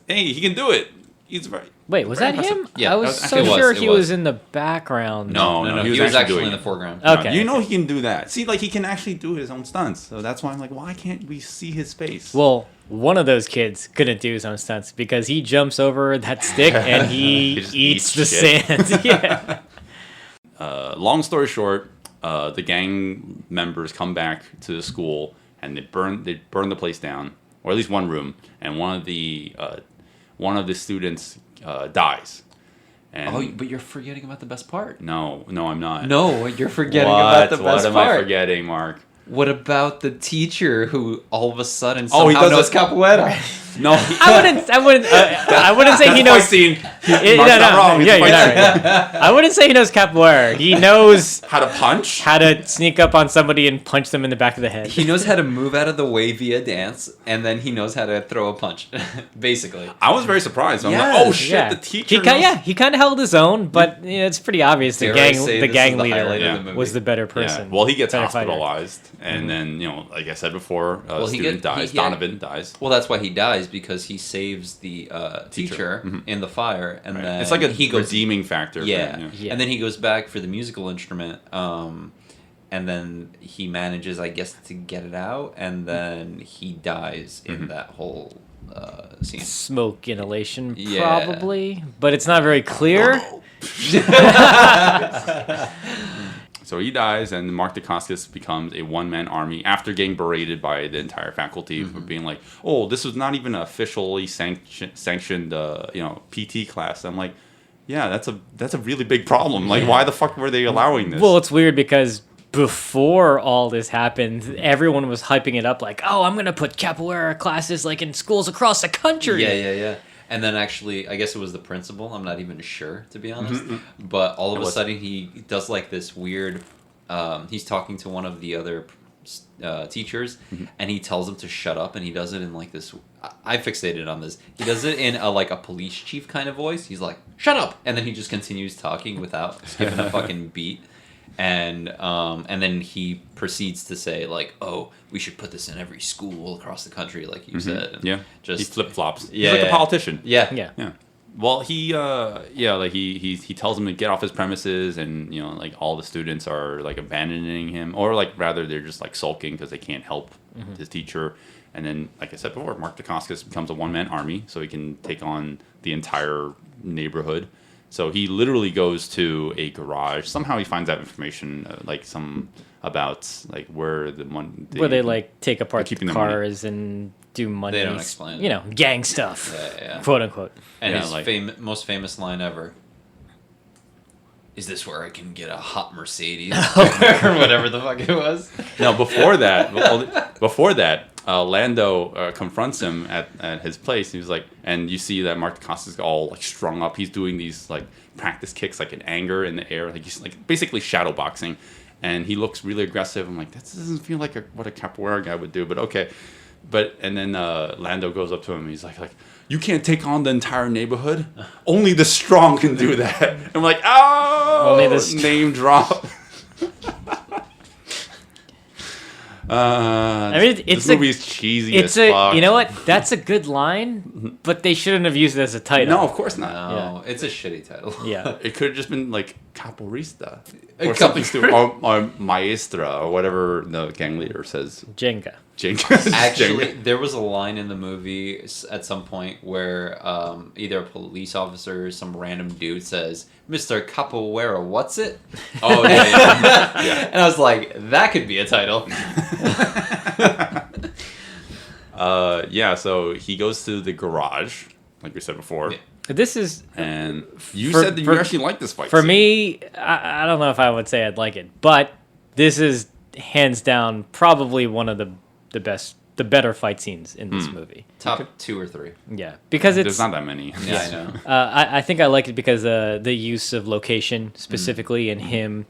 Speaker 7: Hey, he can do it. He's very.
Speaker 5: Wait, was
Speaker 7: very
Speaker 5: that
Speaker 7: impressive.
Speaker 5: him?
Speaker 6: Yeah,
Speaker 5: I was
Speaker 6: it
Speaker 5: so
Speaker 6: was,
Speaker 5: sure
Speaker 6: it
Speaker 5: he
Speaker 6: was.
Speaker 5: was in the background.
Speaker 7: No,
Speaker 6: He was actually in the foreground.
Speaker 5: Okay.
Speaker 7: You know he can do that. See, like he can actually do his own stunts. So that's why I'm like, why can't we see his face?
Speaker 5: Well, one of those kids couldn't do his own stunts because he jumps over that stick and he
Speaker 7: just
Speaker 5: eats the
Speaker 7: eats shit.
Speaker 5: sand. Yeah.
Speaker 7: Long story short, the gang members come back to the school and they burn the place down, or at least one room, and one of the students dies. And
Speaker 6: Oh, but you're forgetting about the best part.
Speaker 7: no, I'm not.
Speaker 6: No, you're forgetting
Speaker 7: What?
Speaker 6: about the best
Speaker 7: What am
Speaker 6: part.
Speaker 7: I forgetting, Mark?
Speaker 6: What about the teacher who all of a sudden
Speaker 7: Oh, he
Speaker 6: somehow
Speaker 7: does
Speaker 6: knows
Speaker 7: it-
Speaker 6: capoeira?
Speaker 7: No,
Speaker 5: I wouldn't say he knows.
Speaker 7: scene.
Speaker 5: Yeah,
Speaker 7: Mark's not wrong. It's
Speaker 5: Yeah,
Speaker 7: a
Speaker 5: you're
Speaker 7: fight
Speaker 5: not
Speaker 7: scene.
Speaker 5: right. Yeah. I wouldn't say he knows capoeira. He knows
Speaker 7: How to punch?
Speaker 5: how to sneak up on somebody and punch them in the back of the head.
Speaker 6: He knows how to move out of the way via dance, and then he knows how to throw a punch, basically.
Speaker 7: I was very surprised. I'm like,
Speaker 6: Yes,
Speaker 7: oh shit,
Speaker 5: Yeah.
Speaker 7: the teacher.
Speaker 5: He kind of held his own, but it's pretty obvious the
Speaker 6: Dare I say
Speaker 5: the
Speaker 6: this
Speaker 5: gang
Speaker 6: is the
Speaker 5: leader
Speaker 6: highlight
Speaker 7: of the
Speaker 6: movie.
Speaker 5: was the better
Speaker 7: Yeah.
Speaker 5: person.
Speaker 7: Well, he gets
Speaker 5: better fighter.
Speaker 7: hospitalized, and then like I said before,
Speaker 6: Well, he
Speaker 7: student
Speaker 6: get- he-
Speaker 7: dies.
Speaker 6: yeah.
Speaker 7: Donovan dies.
Speaker 6: Well, that's why he dies, because he saves the teacher in the fire, and then
Speaker 7: It's like a
Speaker 6: he goes
Speaker 7: redeeming factor. for
Speaker 6: Yeah.
Speaker 7: him,
Speaker 5: Yeah.
Speaker 6: And then he goes back for the musical instrument, and then he manages, I guess, to get it out, and then he dies in that whole scene.
Speaker 5: Smoke inhalation,
Speaker 6: Yeah.
Speaker 5: probably, but it's not very clear.
Speaker 7: So he dies, and Mark Dacascos becomes a one-man army after getting berated by the entire faculty for being like, "Oh, this was not even an officially sanctioned, PT class." I'm like, "Yeah, that's a really big problem. Like, why the fuck were they allowing this?"
Speaker 5: Well, it's weird because before all this happened, everyone was hyping it up like, oh, I'm going to put capoeira classes like in schools across the country.
Speaker 6: Yeah. And then actually, I guess it was the principal. I'm not even sure, to be honest. But all of a sudden, he does like this weird... he's talking to one of the other teachers, and he tells him to shut up, and he does it in like this... I fixated on this. He does it in like a police chief kind of voice. He's like, shut up! And then he just continues talking without skipping a fucking beat. And then he proceeds to say like, oh, we should put this in every school across the country, like you said. And
Speaker 7: Yeah,
Speaker 6: just
Speaker 7: he flip flops.
Speaker 6: Yeah,
Speaker 7: He's like a politician.
Speaker 5: Yeah.
Speaker 7: Well, he tells him to get off his premises, and like all the students are like abandoning him, or like rather they're just like sulking because they can't help his teacher. And then, like I said before, Mark Dacascos becomes a one-man army, so he can take on the entire neighborhood. So he literally goes to a garage. Somehow he finds out information, about like where the money.
Speaker 5: Where they like take apart the
Speaker 7: keeping the
Speaker 5: cars and do money.
Speaker 6: They don't explain it.
Speaker 5: Gang stuff.
Speaker 6: Yeah.
Speaker 5: Quote unquote.
Speaker 6: And
Speaker 7: Yeah,
Speaker 6: his
Speaker 7: like-
Speaker 6: most famous line ever. Is this where I can get a hot Mercedes? Or whatever the fuck it was.
Speaker 7: No, before that, Lando confronts him at his place. He was like, and you see that Mark Dacascos is all like strung up. He's doing these like practice kicks, like in anger in the air, like he's like basically shadow boxing, and he looks really aggressive. I'm like, that doesn't feel like what a capoeira guy would do, but okay. And then Lando goes up to him. And he's like, you can't take on the entire neighborhood. Only the strong can do that. I'm like, oh,
Speaker 5: Only the
Speaker 7: name drop.
Speaker 5: I mean,
Speaker 7: this movie's cheesy as fuck.
Speaker 5: You know what? That's a good line, but they shouldn't have used it as a title.
Speaker 7: No, of course not.
Speaker 6: No, it's a shitty title.
Speaker 5: Yeah.
Speaker 7: It could have just been like Capoeirista or
Speaker 6: Capoeira.
Speaker 7: something stupid, or Maestra, or whatever the gang leader says.
Speaker 5: Jenga.
Speaker 6: Actually, there was a line in the movie at some point where either a police officer or some random dude says, Mr. Capoeira, what's it?
Speaker 7: Oh, yeah.
Speaker 6: And I was like, that could be a title.
Speaker 7: So he goes to the garage, like we said before.
Speaker 6: Yeah.
Speaker 5: This is
Speaker 7: And you
Speaker 5: For-
Speaker 7: said that
Speaker 5: for-
Speaker 7: you actually like this fight
Speaker 5: for
Speaker 7: scene.
Speaker 5: me. I don't know if I would say I'd like it, but this is hands down probably one of the better fight scenes in this movie.
Speaker 6: Top 2 or 3.
Speaker 5: Yeah, because
Speaker 7: There's
Speaker 5: it's.
Speaker 7: not that many.
Speaker 6: Yeah, I know.
Speaker 5: I think I like it because the use of location specifically and him.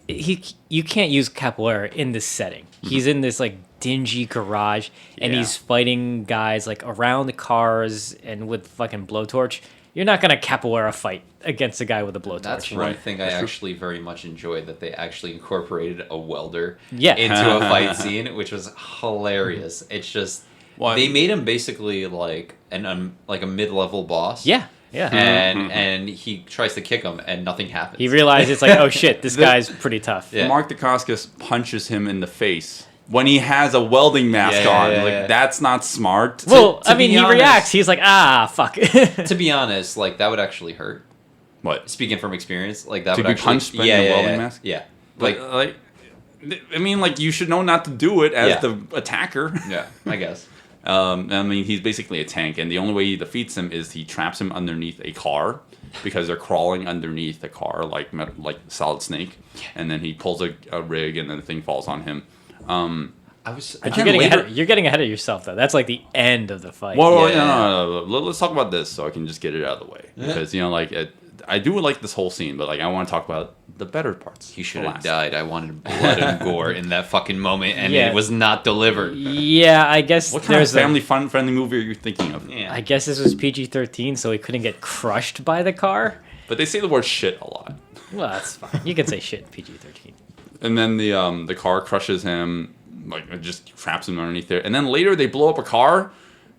Speaker 5: You can't use capoeira in this setting. He's in this like dingy garage and
Speaker 7: Yeah.
Speaker 5: he's fighting guys like around the cars and with fucking blowtorch. You're not gonna capoeira fight against a guy with a blowtorch.
Speaker 6: That's one thing I actually very much enjoyed, that they actually incorporated a welder
Speaker 5: Yeah.
Speaker 6: into a fight scene, which was hilarious. It's just
Speaker 7: Well,
Speaker 6: they made him basically like like a mid-level boss.
Speaker 5: Yeah.
Speaker 6: And he tries to kick him and nothing happens.
Speaker 5: He realized it's like, oh shit, this guy's pretty tough.
Speaker 6: Yeah.
Speaker 7: Mark Dacascos punches him in the face when he has a welding mask
Speaker 6: Yeah,
Speaker 7: on.
Speaker 6: yeah,
Speaker 7: like,
Speaker 6: yeah.
Speaker 7: that's not smart.
Speaker 5: Well,
Speaker 6: To
Speaker 5: I mean,
Speaker 6: be
Speaker 5: he
Speaker 6: honest-
Speaker 5: reacts. He's like, fuck.
Speaker 6: To be honest, like that would actually hurt.
Speaker 7: What?
Speaker 6: Speaking from experience, like that
Speaker 7: To
Speaker 6: would
Speaker 7: be
Speaker 6: actually
Speaker 7: punched by a welding mask?
Speaker 6: Yeah.
Speaker 7: Like, I mean, like you should know not to do it as
Speaker 6: Yeah.
Speaker 7: the attacker.
Speaker 6: Yeah, I guess.
Speaker 7: I mean, he's basically a tank, and the only way he defeats him is he traps him underneath a car because they're crawling underneath the car like Solid Snake, and then he pulls a rig, and then the thing falls on him.
Speaker 5: You're getting ahead of yourself though. That's like the end of the fight.
Speaker 7: Well,
Speaker 6: Yeah.
Speaker 7: no. Let's talk about this so I can just get it out of the way because I do like this whole scene, but like I want to talk about the better parts.
Speaker 6: He should have
Speaker 7: Last.
Speaker 6: died. I wanted blood and gore in that fucking moment, and
Speaker 5: Yeah.
Speaker 6: it was not delivered.
Speaker 5: Yeah, I guess
Speaker 7: What kind of
Speaker 5: there's a-
Speaker 7: family fun-friendly movie are you thinking of?
Speaker 6: Yeah.
Speaker 5: I guess this was PG-13, so he couldn't get crushed by the car.
Speaker 7: But they say the word shit a lot.
Speaker 5: Well, that's fine. You can say shit in PG-13.
Speaker 7: And then the car crushes him, like it just traps him underneath there. And then later they blow up a car,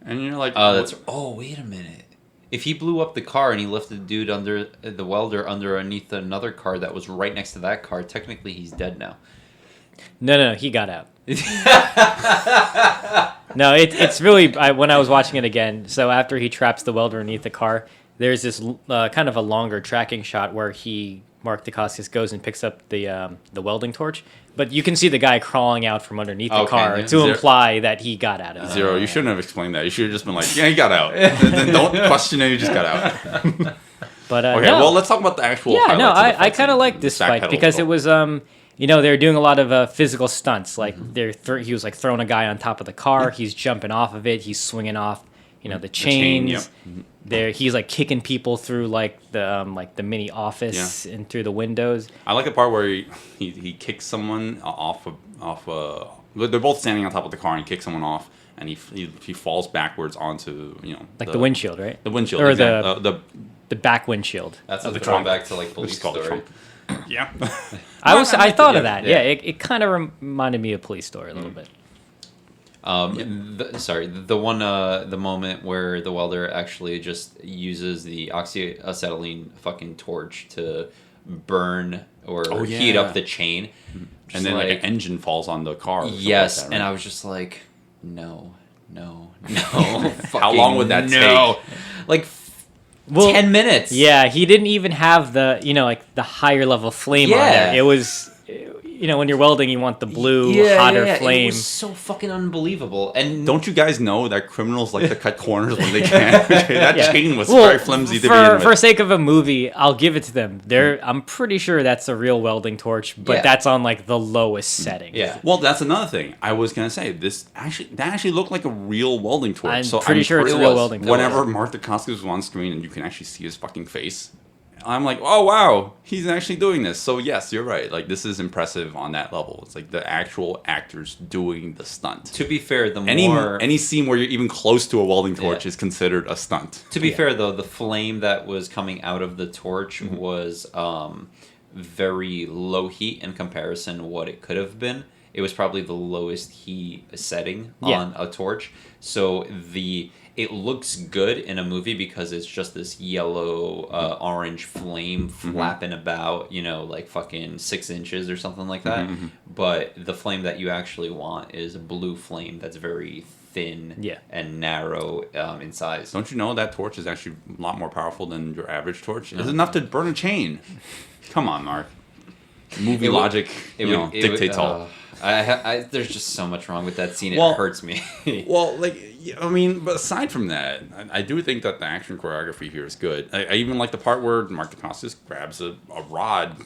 Speaker 7: and you're like,
Speaker 6: Oh, wait a minute. If he blew up the car and he lifted the dude under the welder underneath another car that was right next to that car, technically he's dead now.
Speaker 5: No, he got out. No, it's really when I was watching it again. So after he traps the welder underneath the car, there's this kind of a longer tracking shot where Mark Dacascos goes and picks up the welding torch, but you can see the guy crawling out from underneath the
Speaker 6: Okay,
Speaker 5: car
Speaker 6: yeah.
Speaker 5: to imply that he got out of it.
Speaker 7: Zero. You shouldn't have explained that. You should have just been like, yeah, he got out. Then don't question it. He just got out.
Speaker 5: But
Speaker 7: Okay,
Speaker 5: no.
Speaker 7: well, let's talk about the actual.
Speaker 5: Yeah, no,
Speaker 7: highlights of the
Speaker 5: I
Speaker 7: fight
Speaker 5: kind of
Speaker 7: scene.
Speaker 5: like this
Speaker 7: Backpedal
Speaker 5: fight because
Speaker 7: a
Speaker 5: it
Speaker 7: little.
Speaker 5: was you know, they're doing a lot of physical stunts. Like he was like throwing a guy on top of the car. He's jumping off of it. He's swinging off, you know, the chains. He's like kicking people through like the mini office and through the windows.
Speaker 7: I like the part where he kicks someone off. They're both standing on top of the car and kicks someone off, and he falls backwards onto
Speaker 5: the windshield, right?
Speaker 7: The windshield,
Speaker 5: or
Speaker 7: exactly.
Speaker 5: the back windshield.
Speaker 6: That's
Speaker 7: the
Speaker 6: a
Speaker 7: trunk.
Speaker 6: throwback to like Police Story.
Speaker 7: Yeah.
Speaker 5: I thought of that. Yeah, it kind of reminded me of Police Story a little bit.
Speaker 6: The moment where the welder actually just uses the oxyacetylene fucking torch to burn or heat up the chain,
Speaker 7: and then like an engine falls on the car.
Speaker 6: Yes,
Speaker 7: like that, right?
Speaker 6: and I was just like, no.
Speaker 7: How long would that take?
Speaker 6: Like 10 minutes.
Speaker 5: Yeah, he didn't even have the the higher level flame on there. It was. When you're welding, you want the blue, hotter flame.
Speaker 6: It was so fucking unbelievable. And
Speaker 7: don't you guys know that criminals like to cut corners when they can? That chain was very flimsy to begin with.
Speaker 5: For sake of a movie, I'll give it to them. I'm pretty sure that's a real welding torch, but that's on like the lowest setting.
Speaker 6: Yeah.
Speaker 7: Well, that's another thing. I was gonna say that actually looked like a real welding torch.
Speaker 5: I'm pretty sure it's a real welding torch.
Speaker 7: Whenever Mark Dacascos was on screen and you can actually see his fucking face, I'm like, oh wow, he's actually doing this. So yes, you're right. Like this is impressive on that level. It's like the actual actors doing the stunt.
Speaker 6: To be fair,
Speaker 7: any scene where you're even close to a welding torch is considered a stunt.
Speaker 6: To be fair though, the flame that was coming out of the torch was very low heat in comparison to what it could have been. It was probably the lowest heat setting on a torch. So it looks good in a movie because it's just this yellow, orange flame flapping about, like fucking 6 inches or something like that. But the flame that you actually want is a blue flame that's very thin and narrow in size.
Speaker 7: Don't you know that torch is actually a lot more powerful than your average torch? It's enough to burn a chain. Come on, Mark. Movie logic dictates all.
Speaker 6: There's just so much wrong with that scene. It hurts me.
Speaker 7: But aside from that, I do think that the action choreography here is good. I even like the part where Mark Dacascos grabs a rod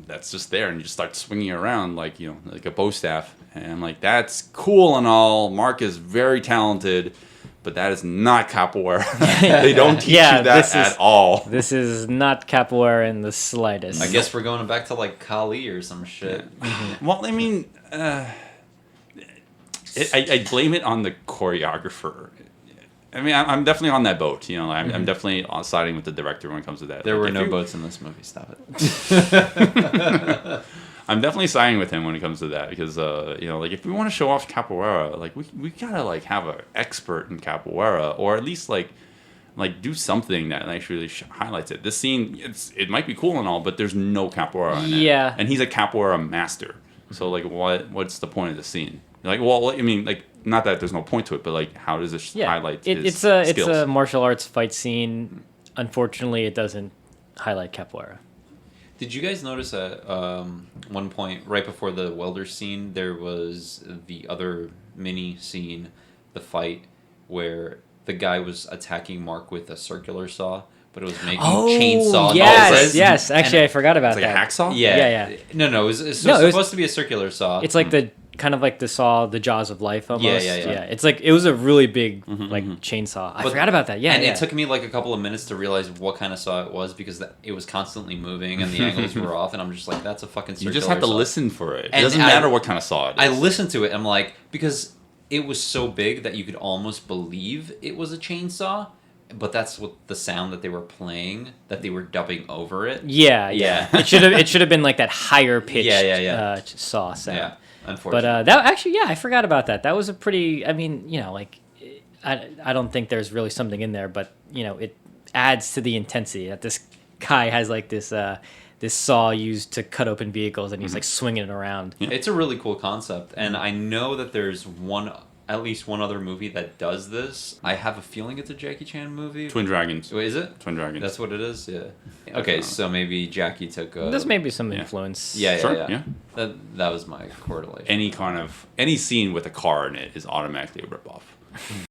Speaker 7: that's just there and you just start swinging it around like a bow staff. And I'm like, that's cool and all. Mark is very talented, but that is not capoeira. They don't teach you that at all.
Speaker 5: This is not capoeira in the slightest.
Speaker 6: I guess we're going back to like Kali or some shit.
Speaker 7: Well, I mean, I blame it on the choreographer. I mean, I'm definitely on that boat. I'm definitely siding with the director when it comes to that.
Speaker 6: There were no boats in this movie. Stop it.
Speaker 7: I'm definitely siding with him when it comes to that because, if we want to show off capoeira, like we gotta like have an expert in capoeira or at least like do something that actually highlights it. This scene, it might be cool and all, but there's no capoeira in it.
Speaker 5: Yeah.
Speaker 7: And he's a capoeira master. So like, what's the point of the scene? Like, well, I mean, like, not that there's no point to it, but like, how does this highlight his skills?
Speaker 5: It's a martial arts fight scene. Unfortunately, it doesn't highlight capoeira.
Speaker 6: Did you guys notice at one point, right before the welder scene, there was the other mini scene, the fight, where the guy was attacking Mark with a circular saw, but it was making chainsaw noises.
Speaker 5: Yes. Actually, I forgot about that.
Speaker 7: Like a hacksaw?
Speaker 5: Yeah.
Speaker 6: No, it's supposed to be a circular saw.
Speaker 5: It's like the saw, the jaws of life almost.
Speaker 6: Yeah.
Speaker 5: It's like it was a really big chainsaw. I forgot about that. Yeah,
Speaker 6: and it took me like a couple of minutes to realize what kind of saw it was because it was constantly moving and the angles were off, and I'm just like, that's a fucking circular
Speaker 7: You just have to
Speaker 6: saw.
Speaker 7: listen for it.
Speaker 6: And
Speaker 7: it doesn't matter what kind of saw it is.
Speaker 6: I listened to it. I'm like, because it was so big that you could almost believe it was a chainsaw. But that's what the sound that they were playing, that they were dubbing over it.
Speaker 5: Yeah. It should have been like that higher pitched saw sound.
Speaker 6: Yeah, unfortunately.
Speaker 5: But that actually, I forgot about that. That was a pretty. I mean, I don't think there's really something in there, but it adds to the intensity that this guy has like this saw used to cut open vehicles, and he's like swinging it around.
Speaker 6: It's a really cool concept, and I know that there's at least one other movie that does this. I have a feeling it's a Jackie Chan movie.
Speaker 7: Twin Dragons.
Speaker 6: Wait, is it?
Speaker 7: Twin Dragons.
Speaker 6: That's what it is? Yeah. Okay, so maybe Jackie took a...
Speaker 5: There's maybe some influence.
Speaker 6: Yeah. That was my correlation.
Speaker 7: Any scene with a car in it is automatically a ripoff.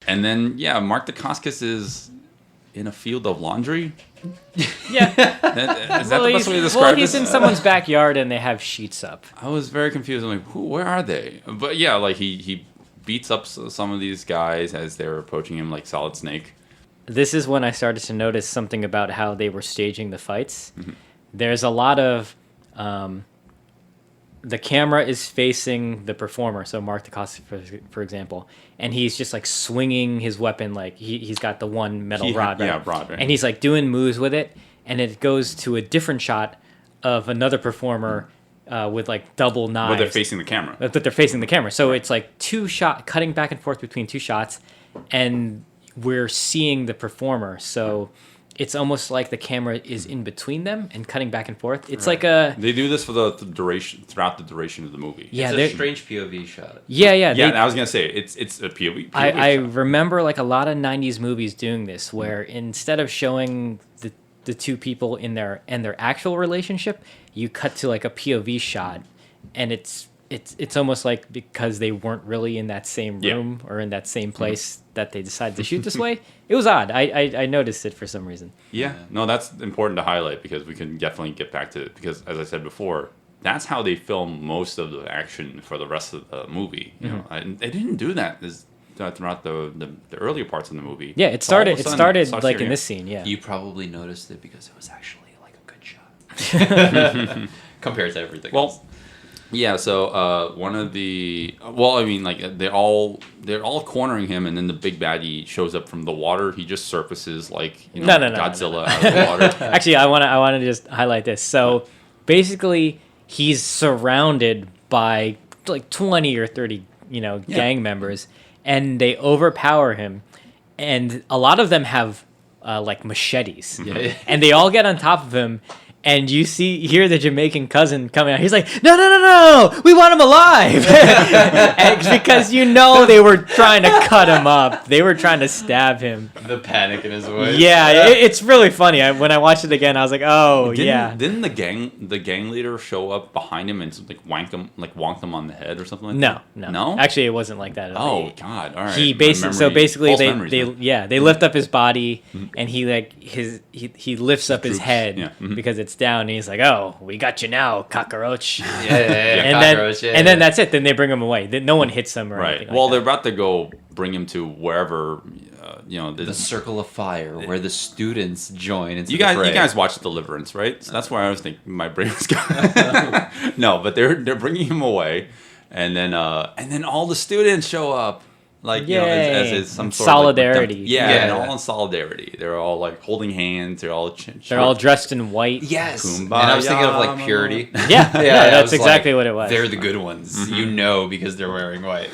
Speaker 7: And then, Mark Dacascos in a field of laundry.
Speaker 5: Yeah.
Speaker 7: Is that the best way to describe
Speaker 5: Well, he's
Speaker 7: this?
Speaker 5: in someone's backyard and they have sheets up.
Speaker 7: I was very confused. I'm like, where are they? But yeah, like he beats up some of these guys as they're approaching him like Solid Snake.
Speaker 5: This is when I started to notice something about how they were staging the fights.
Speaker 7: Mm-hmm.
Speaker 5: There's a lot of the camera is facing the performer, so Mark Dacascos, for example, and he's just like swinging his weapon, like he's got the one metal rod, right?
Speaker 7: Yeah, rod, right.
Speaker 5: And he's like doing moves with it, and it goes to a different shot of another performer with like double knives.
Speaker 7: But they're facing the camera.
Speaker 5: But they're facing the camera, so it's like cutting back and forth between two shots, and we're seeing the performer, so it's almost like the camera is in between them and cutting back and forth. It's like a...
Speaker 7: They do this for the duration, throughout the duration of the movie.
Speaker 5: Yeah,
Speaker 6: It's a strange POV shot.
Speaker 5: Yeah.
Speaker 7: Yeah, I was gonna say it's a POV.
Speaker 5: I
Speaker 7: shot.
Speaker 5: remember like a lot of '90s movies doing this, where instead of showing the two people in their actual relationship, you cut to like a POV shot, and it's almost like because they weren't really in that same room or in that same place that they decided to shoot this way. It was odd. I noticed it for some reason.
Speaker 7: Yeah, no, that's important to highlight because we can definitely get back to it. Because as I said before, that's how they film most of the action for the rest of the movie. You know, and they didn't do that throughout the earlier parts of the movie.
Speaker 5: Yeah, it
Speaker 7: So all of
Speaker 5: started.
Speaker 7: a
Speaker 5: It
Speaker 7: sudden,
Speaker 5: started
Speaker 7: starts
Speaker 5: like in
Speaker 7: hearing
Speaker 5: this
Speaker 7: it.
Speaker 5: scene. Yeah.
Speaker 6: You probably noticed it because it was actually like a good shot compared to everything else.
Speaker 7: Well, yeah. So one of the I mean, like they're all cornering him, and then the big baddie shows up from the water. He just surfaces like
Speaker 5: No,
Speaker 7: Godzilla out of the water.
Speaker 5: Actually, I want to just highlight this. So basically, he's surrounded by like 20 or 30, gang members, and they overpower him, and a lot of them have like machetes, and they all get on top of him. And you hear the Jamaican cousin coming out. He's like, no, we want him alive. And it's because they were trying to cut him up. They were trying to stab him.
Speaker 6: The panic in his voice.
Speaker 5: Yeah, it's really funny. When I watched it again, I was like, oh, yeah.
Speaker 7: Didn't the gang leader show up behind him and like wonked him on the head or something like
Speaker 5: No.
Speaker 7: that? No.
Speaker 5: Actually, it wasn't like that at all.
Speaker 7: Oh God! All right.
Speaker 5: He
Speaker 7: My
Speaker 5: basically
Speaker 7: false
Speaker 5: they
Speaker 7: memories then.
Speaker 5: they lift up his body and he lifts up his
Speaker 7: droops.
Speaker 5: head
Speaker 7: Yeah. Mhm.
Speaker 5: because it's down, and he's like, oh, we got you now, cockroach.
Speaker 6: Cockroach,
Speaker 5: And then that's it. Then they bring him away. No one hits him or
Speaker 7: Right.
Speaker 5: anything.
Speaker 7: Well,
Speaker 5: like
Speaker 7: they're about to go bring him to wherever.
Speaker 6: The circle of fire where the students join into
Speaker 7: You
Speaker 6: the fray.
Speaker 7: guys watched Deliverance, right? So that's where I was thinking my brain was going. No, but they're bringing him away, and then all the students show up, like as
Speaker 5: Yay.
Speaker 7: some sort
Speaker 5: Solidarity.
Speaker 7: of like, yeah,
Speaker 6: Yeah.
Speaker 7: and all in solidarity. They're all like holding hands. They're all
Speaker 5: They're all dressed in white.
Speaker 6: Yes.
Speaker 7: Kumbaya,
Speaker 6: And I was thinking of like purity.
Speaker 5: Yeah,
Speaker 6: I
Speaker 5: that's
Speaker 6: was
Speaker 5: exactly
Speaker 6: like,
Speaker 5: what it was.
Speaker 6: They're the good ones. You know because they're wearing white.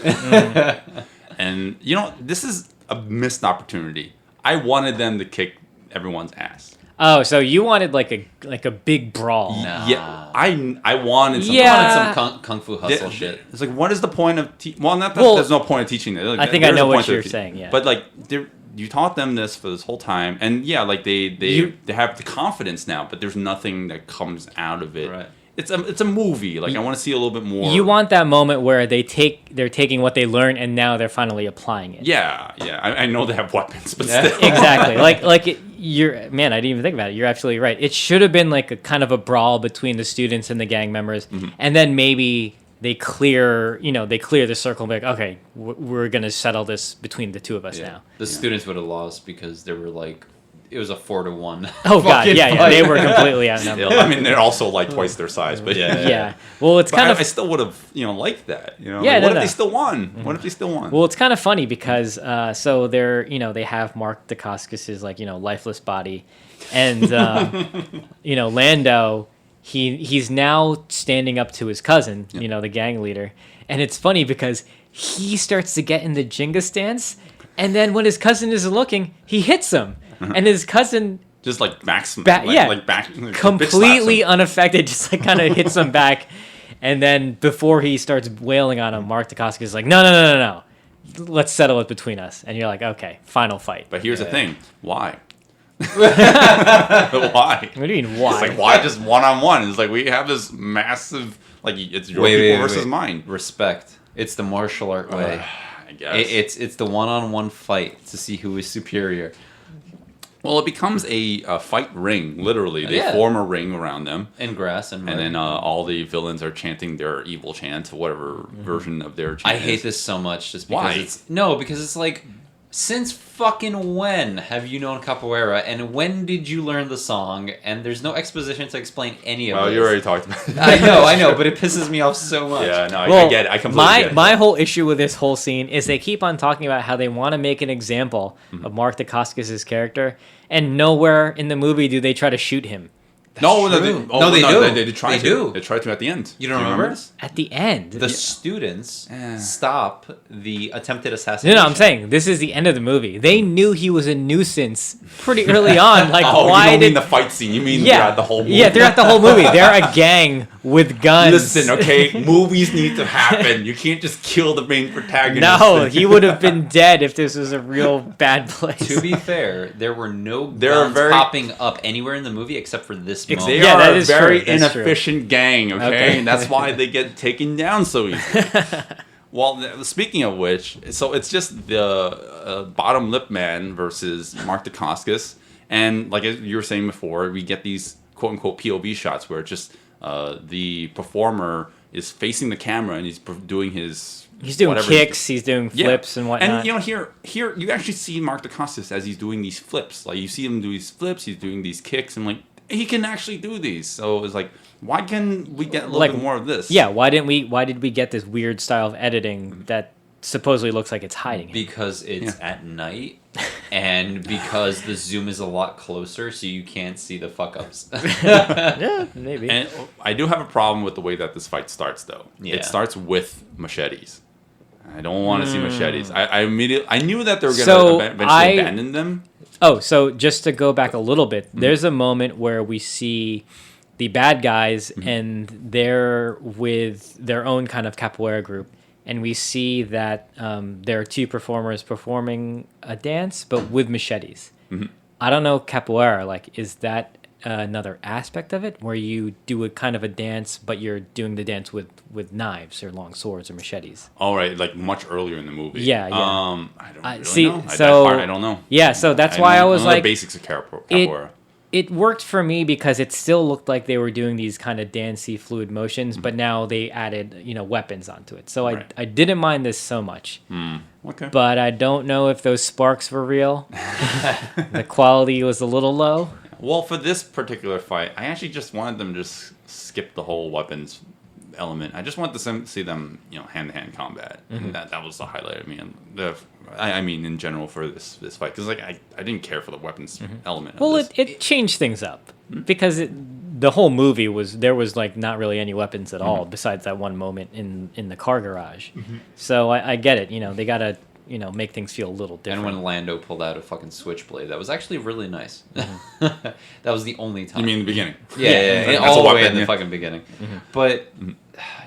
Speaker 7: And this is a missed opportunity. I wanted them to kick everyone's ass.
Speaker 5: Oh, so you wanted like a big brawl?
Speaker 6: Nah.
Speaker 7: Yeah, I wanted something.
Speaker 5: Yeah.
Speaker 6: Some kung fu hustle shit.
Speaker 7: It's like, what is the point of not that
Speaker 5: Well,
Speaker 7: there's no point of teaching it. Like,
Speaker 5: I think I
Speaker 7: there's
Speaker 5: know
Speaker 7: a
Speaker 5: what
Speaker 7: point to
Speaker 5: you're
Speaker 7: it.
Speaker 5: saying, yeah.
Speaker 7: But like, you taught them this for this whole time, and yeah, like they have the confidence now, but there's nothing that comes out of it.
Speaker 6: Right.
Speaker 7: It's a movie. Like I want to see a little bit more.
Speaker 5: You want that moment where they're taking what they learned and now they're finally applying it.
Speaker 7: Yeah. I know they have weapons, but
Speaker 6: Yeah.
Speaker 7: still.
Speaker 5: Exactly. Man, I didn't even think about it. You're absolutely right. It should have been like a kind of a brawl between the students and the gang members, and then maybe they clear the circle and be like, okay, we're gonna settle this between the two of us now.
Speaker 6: The students would have lost because they were like, it was a 4-1.
Speaker 5: Oh god,
Speaker 6: fucking
Speaker 5: yeah,
Speaker 6: fight.
Speaker 5: they were completely outnumbered.
Speaker 7: I mean, they're also like twice their size, but
Speaker 5: Yeah. Well, it's
Speaker 7: But
Speaker 5: kind
Speaker 7: I
Speaker 5: of
Speaker 7: still would have, liked that.
Speaker 5: Yeah,
Speaker 7: Like,
Speaker 5: no,
Speaker 7: what if
Speaker 5: no.
Speaker 7: they still won? What if they still won?
Speaker 5: Well, it's kind of funny because so they're they have Mark Dacascos' lifeless body, and Lando he's now standing up to his cousin, the gang leader, and it's funny because he starts to get in the Jenga stance, and then when his cousin isn't looking, he hits him, and his cousin.
Speaker 7: Just like back,
Speaker 5: Completely unaffected, just like kind of hits him back, and then before he starts wailing on him, Mark Dacascos is like, no, let's settle it between us, and you're like, okay, final fight.
Speaker 7: But here's the thing: why? Why?
Speaker 5: What do you mean why?
Speaker 7: It's like why just one-on-one? It's like we have this massive it's your people versus mine.
Speaker 6: Respect. It's the martial art way.
Speaker 7: I guess
Speaker 6: It's the one-on-one fight to see who is superior.
Speaker 7: Well, it becomes a fight ring, literally. They
Speaker 6: Yeah.
Speaker 7: form a ring around them.
Speaker 6: And grass and mud.
Speaker 7: And then all the villains are chanting their evil chant, whatever version of their chant
Speaker 6: I hate
Speaker 7: is.
Speaker 6: this so much just because
Speaker 7: Why?
Speaker 6: because it's like, since fucking when have you known Capoeira, and when did you learn the song? And there's no exposition to explain any of it.
Speaker 7: Well, you already talked about it.
Speaker 6: I know, but it pisses me off so much.
Speaker 7: Yeah, no,
Speaker 5: Well,
Speaker 7: I get it. I completely get it.
Speaker 5: my whole issue with this whole scene is they keep on talking about how they want to make an example of Mark Dacascos' character, and nowhere in the movie do they try to shoot him.
Speaker 7: No,
Speaker 6: true.
Speaker 7: they
Speaker 6: do.
Speaker 7: They try
Speaker 6: They
Speaker 7: to.
Speaker 6: do.
Speaker 7: They try to at the end.
Speaker 6: You don't remember?
Speaker 7: this?
Speaker 5: At the end.
Speaker 6: The students
Speaker 7: Yeah.
Speaker 6: stop the attempted assassination.
Speaker 5: No, I'm saying this is the end of the movie. They knew he was a nuisance pretty early on. Like,
Speaker 7: Oh,
Speaker 5: why
Speaker 7: you don't
Speaker 5: did
Speaker 7: mean the fight scene. You mean
Speaker 5: yeah
Speaker 7: throughout the whole movie.
Speaker 5: Yeah, throughout the whole movie, they're a gang with guns.
Speaker 7: Listen, okay, movies need to happen. You can't just kill the main protagonist.
Speaker 5: No, he would have been dead if this was a real bad place.
Speaker 6: To be fair, there were no
Speaker 7: They're
Speaker 6: guns
Speaker 7: very-
Speaker 6: popping up anywhere in the movie except for this moment.
Speaker 7: They
Speaker 5: Yeah,
Speaker 7: are
Speaker 5: that
Speaker 7: a
Speaker 5: is
Speaker 7: very
Speaker 5: true. That's true.
Speaker 7: inefficient gang, okay?
Speaker 5: Okay.
Speaker 7: And that's why they get taken down so easily. Well, speaking of which, so it's just the bottom lip man versus Mark Dacascos. And like you were saying before, we get these quote-unquote POV shots where it's just the performer is facing the camera and he's doing his...
Speaker 5: He's doing
Speaker 7: whatever
Speaker 5: kicks, he's doing flips and whatnot.
Speaker 7: And you know, here you actually see Mark Dacascos as he's doing these flips. Like you see him do these flips, he's doing these kicks, and like he can actually do these. So it's like, why can we get a little bit more of this?
Speaker 5: Yeah, why did we get this weird style of editing that supposedly looks like it's hiding him?
Speaker 6: Because it's at night, and because the zoom is a lot closer, so you can't see the fuck ups.
Speaker 5: Yeah, maybe.
Speaker 7: And I do have a problem with the way that this fight starts, though.
Speaker 6: Yeah.
Speaker 7: It starts with machetes. I don't want to see machetes. I knew that they were going to
Speaker 5: So,
Speaker 7: eventually abandon them.
Speaker 5: Oh, so just to go back a little bit, there's a moment where we see the bad guys and they're with their own kind of capoeira group, and we see that there are two performers performing a dance, but with machetes. I don't know capoeira, like, is that another aspect of it where you do a kind of a dance, but you're doing the dance with knives or long swords or machetes?
Speaker 7: All right, like much earlier in the movie.
Speaker 5: Yeah, yeah.
Speaker 7: I don't really
Speaker 5: See,
Speaker 7: know. That
Speaker 5: so
Speaker 7: part I don't know.
Speaker 5: Yeah, so that's why I was
Speaker 7: know the
Speaker 5: like,
Speaker 7: basics of capoeira.
Speaker 5: it worked for me because it still looked like they were doing these kind of dancey fluid motions, but now they added, weapons onto it. So
Speaker 7: Right.
Speaker 5: I didn't mind this so much.
Speaker 7: Okay.
Speaker 5: But I don't know if those sparks were real. The quality was a little low.
Speaker 7: Well, for this particular fight, I actually just wanted them to just skip the whole weapons element. I just wanted to see them, hand-to-hand combat. And that was the highlight of me. And I mean, in general, for this fight. Because, I didn't care for the weapons element
Speaker 5: Well,
Speaker 7: of this.
Speaker 5: it changed things up because the whole movie there was like not really any weapons at all besides that one moment in the car garage. So I get it. They gotta make things feel a little different.
Speaker 6: And when Lando pulled out a fucking switchblade, that was actually really nice. That was the only time.
Speaker 7: You mean in the beginning?
Speaker 6: Yeah,
Speaker 7: That's
Speaker 6: all
Speaker 7: a
Speaker 6: the way
Speaker 7: weapon,
Speaker 6: in the
Speaker 7: yeah.
Speaker 6: fucking beginning. But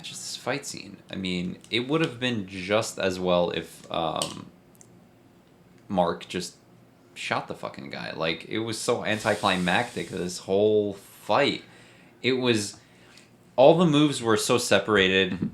Speaker 6: just this fight scene. I mean, it would have been just as well if Mark just shot the fucking guy. Like, it was so anticlimactic, this whole fight. It was... All the moves were so separated.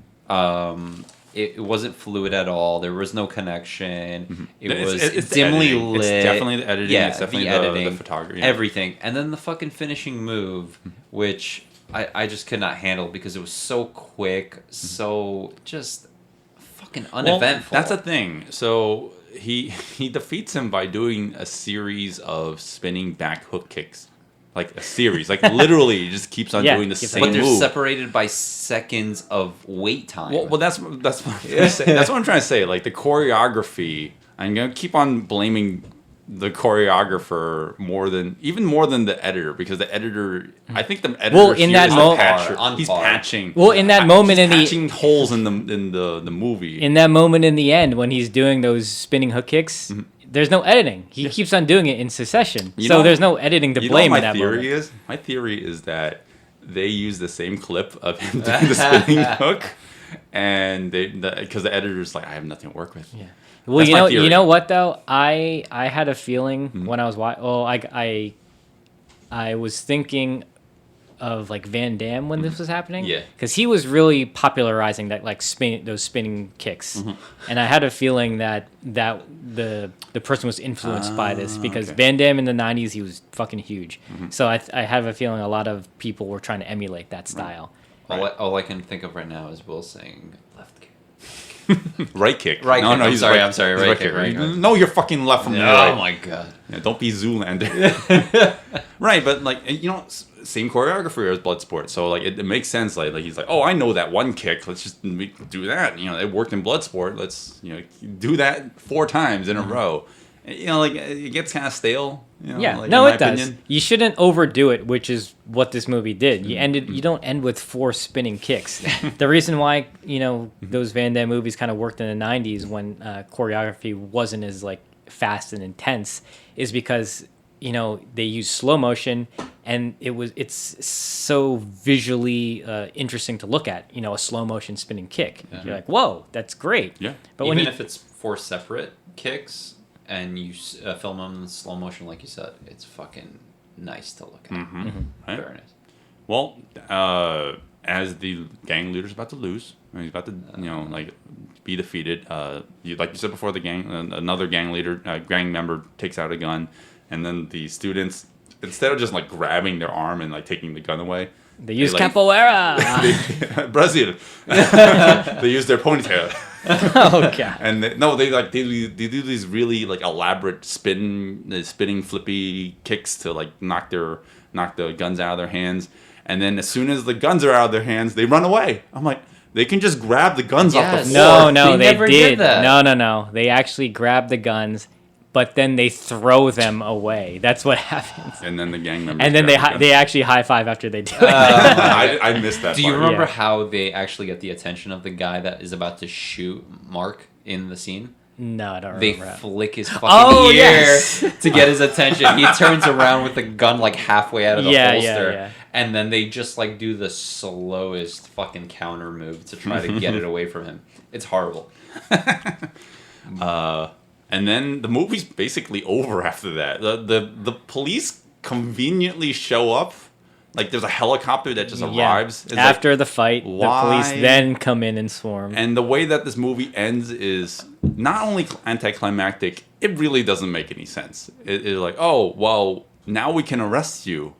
Speaker 6: It wasn't fluid at all. There was no connection. It was
Speaker 7: It's the
Speaker 6: dimly
Speaker 7: editing.
Speaker 6: lit.
Speaker 7: It's definitely the editing.
Speaker 6: Yeah,
Speaker 7: It's definitely
Speaker 6: the editing,
Speaker 7: the photography.
Speaker 6: everything. And then the fucking finishing move, which I just could not handle because it was so quick, so just fucking uneventful.
Speaker 7: Well, that's a thing. So he defeats him by doing a series of spinning back hook kicks. Like a series. Like literally he just keeps on doing the same
Speaker 6: but they're
Speaker 7: move.
Speaker 6: separated by seconds of wait time.
Speaker 7: Well, that's what I'm trying to say. That's what I'm trying to say. Like the choreography, I'm gonna keep on blaming the choreographer more than the editor, because the editor, I think the editor
Speaker 5: in
Speaker 7: here
Speaker 5: that
Speaker 7: is
Speaker 5: mo-
Speaker 7: the patcher.
Speaker 6: on
Speaker 7: He's
Speaker 6: par.
Speaker 7: patching.
Speaker 5: Well, in that moment
Speaker 7: he's
Speaker 5: in the-
Speaker 7: patching holes in the movie.
Speaker 5: In that moment in the end when he's doing those spinning hook kicks, there's no editing. He keeps on doing it in succession. So there's no editing to blame in that moment.
Speaker 7: My theory is that they use the same clip of him doing the spinning hook, and because the editor's like, I have nothing to work with.
Speaker 5: Yeah. Well,
Speaker 7: That's my theory.
Speaker 5: you know what though? I had a feeling when I was watching. Well, I was thinking of like Van Damme when this was happening.
Speaker 6: Yeah.
Speaker 5: Because he was really popularizing that like those spinning kicks, and I had a feeling that the person was influenced by this because
Speaker 7: okay.
Speaker 5: Van Damme in the '90s he was fucking huge. So I have a feeling a lot of people were trying to emulate that style.
Speaker 6: All I can think of right now is Will saying left kick.
Speaker 7: Right kick.
Speaker 6: Right
Speaker 7: no,
Speaker 6: kick.
Speaker 7: No,
Speaker 6: I'm
Speaker 7: he's
Speaker 6: sorry,
Speaker 7: right,
Speaker 6: I'm sorry,
Speaker 7: he's
Speaker 6: right kick, right kick.
Speaker 7: No, you're fucking left from your
Speaker 6: Oh
Speaker 7: right.
Speaker 6: my god.
Speaker 7: Yeah, don't be Zoolander. Right, but like same choreographer as Bloodsport, so like it makes sense. Like he's like, oh, I know that one kick. Let's just do that. It worked in Bloodsport. Let's do that 4 times in a row. Like it gets kind of stale.
Speaker 5: Yeah,
Speaker 7: like,
Speaker 5: no,
Speaker 7: in my
Speaker 5: it does.
Speaker 7: opinion.
Speaker 5: You shouldn't overdo it, which is what this movie did. You don't end with 4 spinning kicks. The reason why those Van Damme movies kind of worked in the '90s when choreography wasn't as like fast and intense is because they use slow motion and it's so visually interesting to look at. A slow motion spinning kick.
Speaker 6: Yeah.
Speaker 5: You're like, whoa, that's great.
Speaker 7: Yeah,
Speaker 5: but
Speaker 6: even if it's 4 separate kicks. And you film them in slow motion, like you said, it's fucking nice to look at.
Speaker 7: Right?
Speaker 6: Very nice.
Speaker 7: Well, as the gang leader's about to lose, he's about to be defeated. Like you said before, the gang, another gang leader, gang member takes out a gun, and then the students, instead of just like grabbing their arm and like taking the gun away,
Speaker 5: they use capoeira.
Speaker 7: Brazil. They use their ponytail.
Speaker 5: Oh god!
Speaker 7: And they do these really like elaborate spinning flippy kicks to like knock the guns out of their hands. And then as soon as the guns are out of their hands, they run away. I'm like, they can just grab the guns off the floor.
Speaker 5: No, they
Speaker 6: never did that.
Speaker 5: No. They actually grab the guns, but then they throw them away. That's what happens.
Speaker 7: And then the gang members.
Speaker 5: And then
Speaker 7: grab
Speaker 5: they actually high five after they do it.
Speaker 7: I missed that.
Speaker 6: Do you
Speaker 7: part.
Speaker 6: remember
Speaker 5: Yeah.
Speaker 6: how they actually get the attention of the guy that is about to shoot Mark in the scene?
Speaker 5: No, I don't
Speaker 6: They
Speaker 5: remember. that.
Speaker 6: flick his fucking ear
Speaker 5: yes.
Speaker 6: to get his attention. He turns around with the gun like halfway out of the holster.
Speaker 5: Yeah.
Speaker 6: And then they just like do the slowest fucking counter move to try to get it away from him. It's horrible.
Speaker 7: And then the movie's basically over after that. The police conveniently show up. Like there's a helicopter that just arrives. It's
Speaker 5: After the fight, the police
Speaker 7: why?
Speaker 5: then come in and swarm.
Speaker 7: And the way that this movie ends is not only anticlimactic, it really doesn't make any sense. It's like, oh, well, now we can arrest you.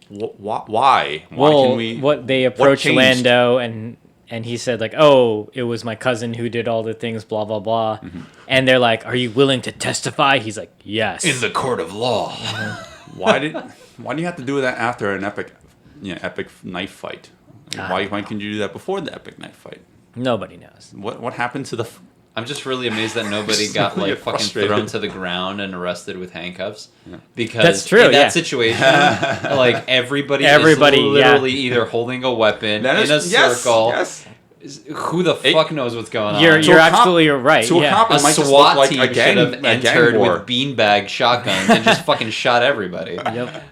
Speaker 7: Why? Why can we?
Speaker 5: What they approached Lando and he said like, oh, it was my cousin who did all the things, blah blah blah. And they're like, are you willing to testify? He's like, yes.
Speaker 6: In the court of law.
Speaker 7: Why do you have to do that after an epic knife fight? Why can't you do that before the epic knife fight?
Speaker 5: Nobody knows.
Speaker 7: What happened to the?
Speaker 6: I'm just really amazed that nobody got
Speaker 7: really
Speaker 6: like fucking
Speaker 7: frustrated.
Speaker 6: thrown to the ground and arrested with handcuffs. Because
Speaker 5: That's true,
Speaker 6: in that
Speaker 5: yeah.
Speaker 6: situation, like everybody is
Speaker 5: Everybody,
Speaker 6: literally either holding a weapon in a circle.
Speaker 7: Yes.
Speaker 6: Who the fuck knows what's going on?
Speaker 5: You're
Speaker 7: To a cop-
Speaker 5: absolutely right.
Speaker 7: to a
Speaker 5: yeah.
Speaker 7: cop-
Speaker 6: A
Speaker 7: It might just
Speaker 6: SWAT
Speaker 7: look like
Speaker 6: team
Speaker 7: a gang-
Speaker 6: should have
Speaker 7: a gang
Speaker 6: entered
Speaker 7: war.
Speaker 6: with beanbag shotguns and just fucking shot everybody.
Speaker 5: Yep.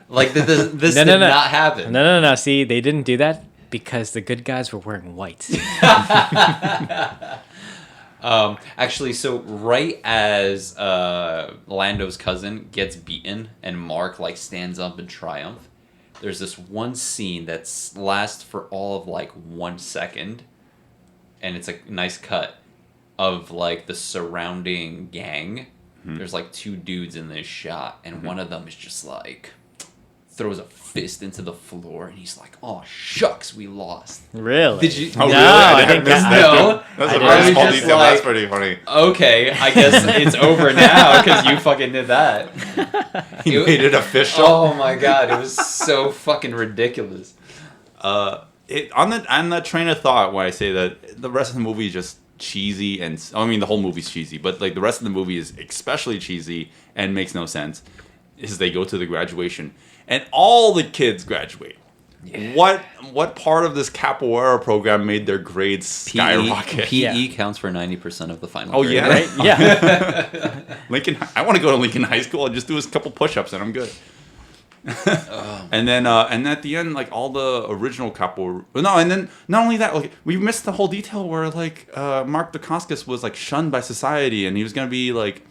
Speaker 6: Like this
Speaker 5: No.
Speaker 6: did not happen.
Speaker 5: No. See, they didn't do that because the good guys were wearing white.
Speaker 6: Actually, so right as Lando's cousin gets beaten and Mark like stands up in triumph, there's this one scene that lasts for all of like 1 second, and it's a nice cut of like the surrounding gang. There's like 2 dudes in this shot, and one of them is just like throws a fist into the floor, and he's like, "Oh shucks, we lost."
Speaker 5: Really?
Speaker 6: Did you?
Speaker 7: Oh,
Speaker 5: No,
Speaker 7: really?
Speaker 5: I think
Speaker 7: missed
Speaker 5: that-
Speaker 6: No.
Speaker 7: That's a
Speaker 6: I
Speaker 7: very
Speaker 6: was
Speaker 7: small
Speaker 6: just
Speaker 7: detail.
Speaker 6: like-
Speaker 7: That's pretty funny.
Speaker 6: Okay, I guess it's over now because you fucking did that.
Speaker 7: He made it official.
Speaker 6: Oh my god, it was so fucking ridiculous.
Speaker 7: On the train of thought, why I say that the rest of the movie is just cheesy, and I mean the whole movie's cheesy, but like the rest of the movie is especially cheesy and makes no sense. Is they go to the graduation and all the kids graduate. Yeah. What part of this capoeira program made their grades skyrocket?
Speaker 6: PE counts for 90% of the final.
Speaker 7: Oh
Speaker 6: grade.
Speaker 7: yeah,
Speaker 5: Right? Yeah.
Speaker 7: Lincoln. I want to go to Lincoln High School and just do a couple push-ups and I'm good. And then and at the end, like all the original capoeira. No, and then not only that, like we missed the whole detail where like Mark Dacascos was like shunned by society and he was gonna be like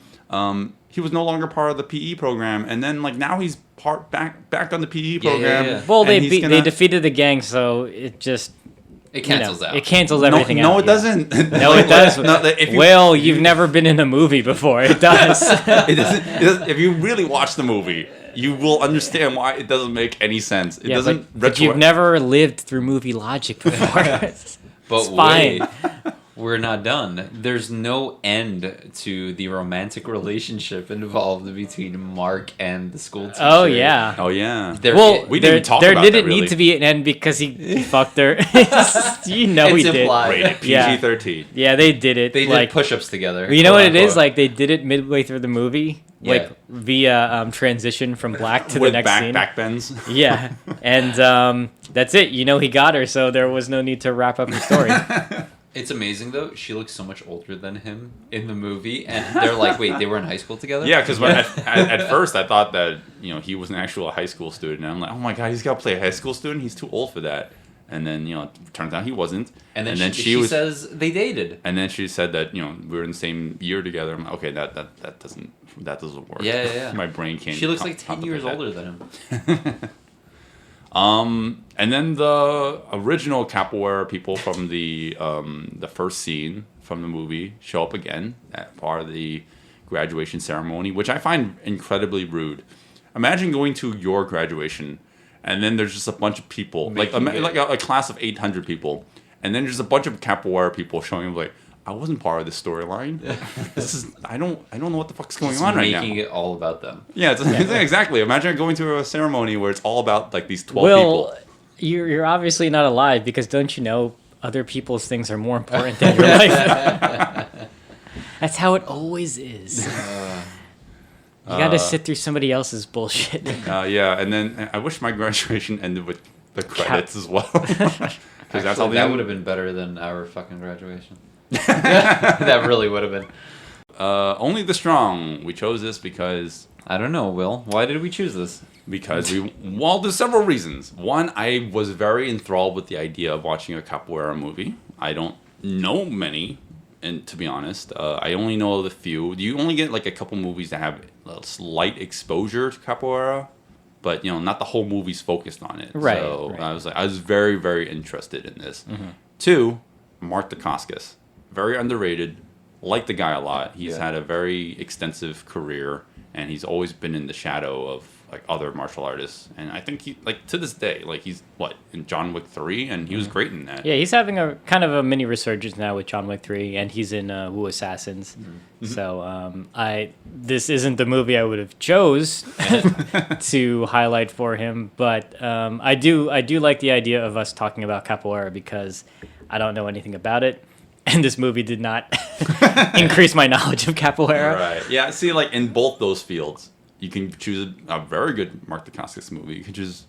Speaker 7: he was no longer part of the PE program, and then like now he's part back on the PE
Speaker 6: Yeah,
Speaker 7: program.
Speaker 6: yeah.
Speaker 5: Well,
Speaker 7: and
Speaker 5: they
Speaker 7: he's
Speaker 5: they defeated the gang, so it just
Speaker 6: It cancels out.
Speaker 5: It cancels everything out.
Speaker 7: No, it
Speaker 5: yeah.
Speaker 7: doesn't.
Speaker 5: No, it does.
Speaker 7: If you,
Speaker 5: Well, you've never been in a movie before. It does.
Speaker 7: it doesn't. If you really watch the movie, you will understand why it doesn't make any sense. It doesn't.
Speaker 5: but you've never lived through movie logic before.
Speaker 6: But
Speaker 5: It's fine.
Speaker 6: wait, we're not done. There's no end to the romantic relationship involved between Mark and the school teacher.
Speaker 5: Oh yeah.
Speaker 7: Oh yeah.
Speaker 6: There-
Speaker 5: Well,
Speaker 7: we didn't
Speaker 5: there,
Speaker 7: even talk
Speaker 5: there
Speaker 7: about
Speaker 5: didn't
Speaker 7: that, really.
Speaker 5: need to be an end because he fucked her. You know
Speaker 6: It's
Speaker 5: he did.
Speaker 6: implied.
Speaker 7: Rated
Speaker 5: Yeah.
Speaker 7: PG-13.
Speaker 5: Yeah, they did it.
Speaker 6: They
Speaker 5: like,
Speaker 6: did push-ups together.
Speaker 5: you know what it
Speaker 6: quote,
Speaker 5: is?
Speaker 6: unquote.
Speaker 5: Like they did it midway through the movie,
Speaker 6: Yeah.
Speaker 5: like via transition from black to the
Speaker 7: With
Speaker 5: next scene.
Speaker 7: back bends.
Speaker 5: Yeah, and that's it. You know he got her, so there was no need to wrap up the story.
Speaker 6: It's amazing though. She looks so much older than him in the movie, and they're like, "Wait, they were in high school together?"
Speaker 7: Yeah, because at first I thought that he was an actual high school student, and I'm like, oh my god, he's got to play a high school student. He's too old for that. And then it turns out he wasn't.
Speaker 6: And then she says they dated.
Speaker 7: And then she said that we were in the same year together. I'm like, okay, that doesn't work.
Speaker 6: Yeah.
Speaker 7: My brain can't.
Speaker 6: She looks like 10 years
Speaker 7: contemplate
Speaker 6: older than him.
Speaker 7: that. And then the original Capoeira people from the first scene from the movie show up again at part of the graduation ceremony, which I find incredibly rude. Imagine going to your graduation, and then there's just a bunch of people, like a class of 800 people, and then there's a bunch of Capoeira people showing up like, I wasn't part of this storyline. I don't know what the fuck's going on right now.
Speaker 6: Making it all about them.
Speaker 7: Yeah, exactly. Imagine going to a ceremony where it's all about like these 12
Speaker 5: Well,
Speaker 7: people.
Speaker 5: you're obviously not alive because don't you know other people's things are more important than your life? That's how it always is. You got to sit through somebody else's bullshit.
Speaker 7: Yeah, and then I wish my graduation ended with the credits as well. Because that's how
Speaker 6: that would have been better than our fucking graduation. That really would have been.
Speaker 7: Only the strong. We chose this because
Speaker 6: I don't know, Will. Why did we choose this?
Speaker 7: there's several reasons. One, I was very enthralled with the idea of watching a Capoeira movie. I don't know many, and to be honest, I only know the few. You only get like a couple movies that have a slight exposure to Capoeira, but not the whole movie's focused on it.
Speaker 5: Right,
Speaker 7: So
Speaker 5: right.
Speaker 7: I was very, very interested in this. Two, Mark Dacascos, very underrated. Like the guy a lot. He's had a very extensive career, and he's always been in the shadow of like other martial artists. And I think he to this day, he's in John Wick 3, and he was great in that.
Speaker 5: Yeah, he's having a kind of a mini resurgence now with John Wick 3, and he's in Wu Assassins. So this isn't the movie I would have chose to highlight for him, but I do like the idea of us talking about Capoeira because I don't know anything about it. And this movie did not increase my knowledge of Capoeira.
Speaker 7: Right. Yeah. See, in both those fields, you can choose a very good Mark Dacascos movie. You can choose.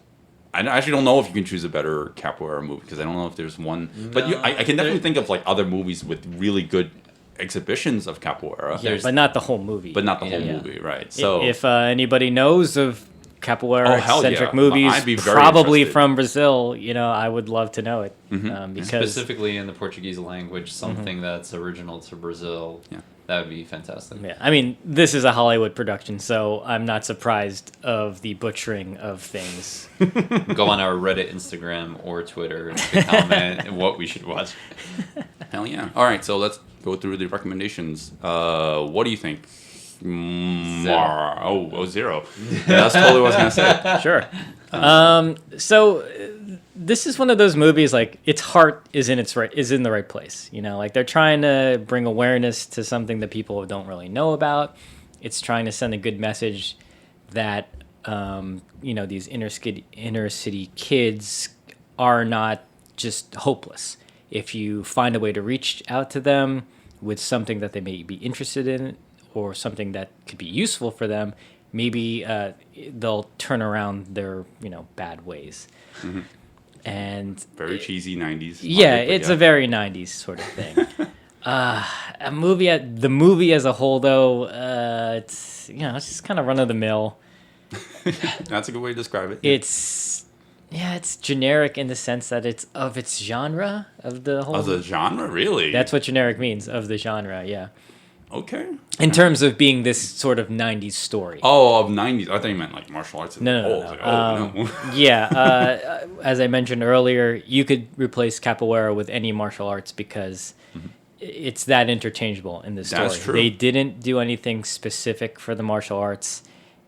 Speaker 7: I actually don't know if you can choose a better Capoeira movie because I don't know if there's one. But I can definitely think of other movies with really good exhibitions of Capoeira.
Speaker 5: Yeah, but not the whole movie.
Speaker 7: But not the whole
Speaker 5: Yeah.
Speaker 7: movie, right? So
Speaker 5: if anybody knows of Capoeira
Speaker 7: hell
Speaker 5: centric
Speaker 7: yeah.
Speaker 5: movies,
Speaker 7: I'd be very
Speaker 5: probably
Speaker 7: interested.
Speaker 5: from Brazil, I would love to know it because
Speaker 6: Specifically in the Portuguese language, something that's original to Brazil.
Speaker 7: Yeah.
Speaker 6: That would be fantastic.
Speaker 5: yeah, I mean, this is a Hollywood production, so I'm not surprised of the butchering of things.
Speaker 6: Go on our Reddit, Instagram, or Twitter to comment what we should watch.
Speaker 7: hell yeah. All right, so let's go through the recommendations. What do you think? Zero. Yeah, that's totally what I was gonna say.
Speaker 5: Sure. So this is one of those movies its heart is in the right place. They're trying to bring awareness to something that people don't really know about. It's trying to send a good message that these inner city kids are not just hopeless. If you find a way to reach out to them with something that they may be interested in or something that could be useful for them, maybe they'll turn around their bad ways. And
Speaker 7: Very cheesy 90s.
Speaker 5: yeah,
Speaker 7: logic, but
Speaker 5: it's a very 90s sort of thing. The movie as a whole, though, it's just kind of run of the mill.
Speaker 7: That's a good way to describe it.
Speaker 5: It's generic in the sense that it's of its genre of the whole.
Speaker 7: Oh, the genre, really?
Speaker 5: That's what generic means, of the genre. Yeah.
Speaker 7: Okay.
Speaker 5: in terms of being this sort of 90s story.
Speaker 7: Oh, of 90s. I thought you meant like martial arts.
Speaker 5: No.
Speaker 7: No.
Speaker 5: Yeah, as I mentioned earlier, you could replace capoeira with any martial arts because it's that interchangeable in the story.
Speaker 7: That's true.
Speaker 5: They didn't do anything specific for the martial arts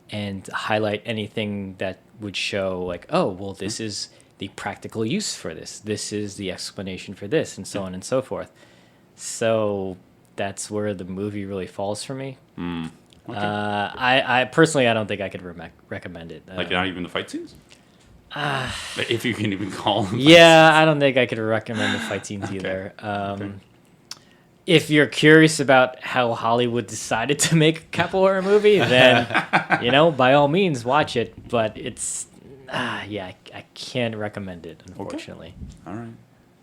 Speaker 5: and highlight anything that would show like, oh, well, this is the practical use for this. This is the explanation for this, and so on and so forth. So that's where the movie really falls for me.
Speaker 7: Okay.
Speaker 5: I personally, I don't think I could recommend it.
Speaker 7: Like not even the fight scenes? If you can even call them.
Speaker 5: Yeah, I don't think I could recommend the fight scenes either. If you're curious about how Hollywood decided to make a capoeira movie, then, by all means, watch it. But it's, I can't recommend it, unfortunately.
Speaker 7: All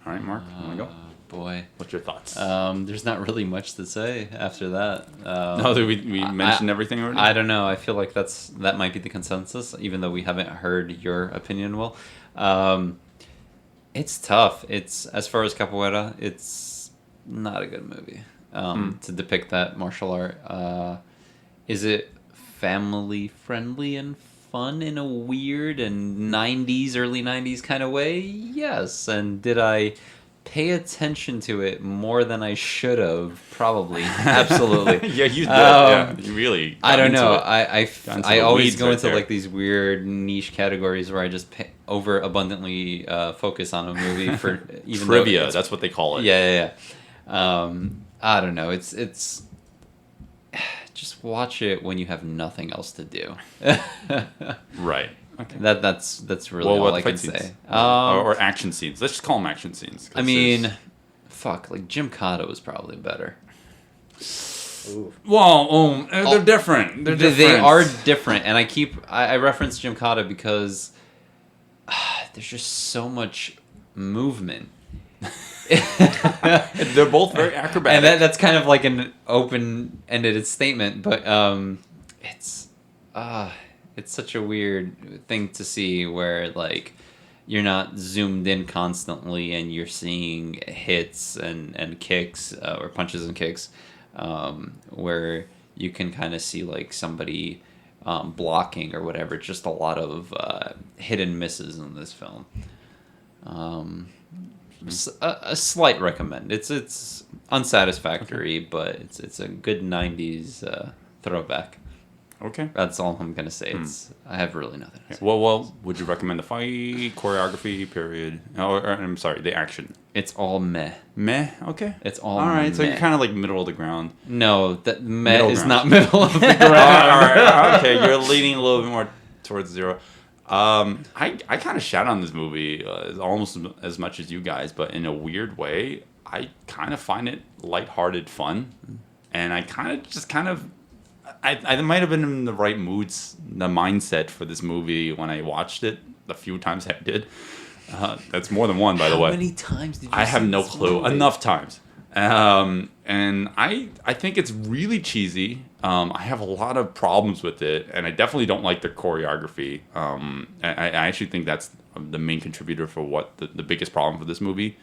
Speaker 7: right, Mark, you want to go?
Speaker 6: Boy.
Speaker 7: What's your thoughts?
Speaker 6: There's not really much to say after that.
Speaker 7: No, we mentioned everything already?
Speaker 6: I don't know. I feel like that might be the consensus, even though we haven't heard your opinion, Will. It's tough. It's, as far as capoeira, it's not a good movie to depict that martial art. Is it family friendly and fun in a weird and early 90s kind of way? Yes. And did I pay attention to it more than I should have? Probably. Absolutely.
Speaker 7: Yeah, you did. You really.
Speaker 6: I don't know.
Speaker 7: Into
Speaker 6: I
Speaker 7: the
Speaker 6: always
Speaker 7: weeds
Speaker 6: go
Speaker 7: right
Speaker 6: into
Speaker 7: there.
Speaker 6: like these weird niche categories where I just over abundantly focus on a movie for even though
Speaker 7: Trivia,
Speaker 6: it's-
Speaker 7: that's what they call it.
Speaker 6: Yeah. I don't know. It's just watch it when you have nothing else to do.
Speaker 7: Right. Okay.
Speaker 6: That's really
Speaker 7: Well,
Speaker 6: all
Speaker 7: what
Speaker 6: I
Speaker 7: fight
Speaker 6: can
Speaker 7: scenes?
Speaker 6: say.
Speaker 7: Or action scenes. Let's just call them action scenes. 'cause
Speaker 6: I mean, fuck, like Jim Cotto is probably better.
Speaker 7: well, they're different. They're different.
Speaker 6: They are different, and I reference Jim Cotto because there's just so much movement.
Speaker 7: They're both very acrobatic.
Speaker 6: And that's kind of like an open-ended statement, but it's such a weird thing to see where like you're not zoomed in constantly and you're seeing hits and kicks or punches and kicks, where you can kind of see like somebody blocking or whatever. Just a lot of hit and misses in this film. A slight recommend. It's unsatisfactory, but it's a good 90s throwback.
Speaker 7: Okay.
Speaker 6: That's all I'm gonna say. I have really nothing to say.
Speaker 7: Well, would you recommend the fight, choreography, period? Or I'm sorry, the action.
Speaker 6: It's all meh.
Speaker 7: Meh. Okay.
Speaker 6: It's all
Speaker 7: all right. So
Speaker 6: meh.
Speaker 7: you're kind of like middle of the ground.
Speaker 6: No, that meh
Speaker 7: Middle
Speaker 6: is
Speaker 7: ground.
Speaker 6: not middle of the
Speaker 7: all
Speaker 6: ground.
Speaker 7: right. Okay. You're leaning a little bit more towards zero. I kind of shout on this movie almost as much as you guys, but in a weird way, I kind of find it lighthearted fun, and I kind of I might have been in the right moods, the mindset for this movie when I watched it the few times I did. That's more than one, by the way.
Speaker 6: How many times did you
Speaker 7: I have
Speaker 6: see
Speaker 7: no
Speaker 6: this
Speaker 7: clue.
Speaker 6: movie?
Speaker 7: Enough times. And I think it's really cheesy. I have a lot of problems with it, and I definitely don't like the choreography. I actually think that's the main contributor for what the biggest problem for this movie.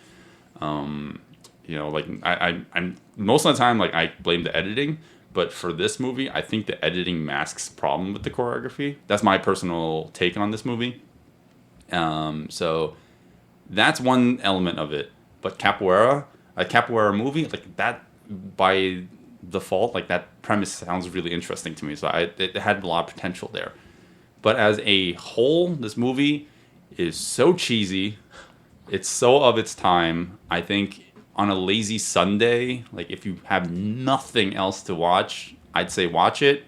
Speaker 7: Like I'm most of the time, like I blame the editing, but for this movie, I think the editing masks problem with the choreography. That's my personal take on this movie. So that's one element of it. But a capoeira movie, like that by default, like that premise sounds really interesting to me. So it had a lot of potential there. But as a whole, this movie is so cheesy. It's so of its time. I think on a lazy Sunday, like if you have nothing else to watch, I'd say watch it.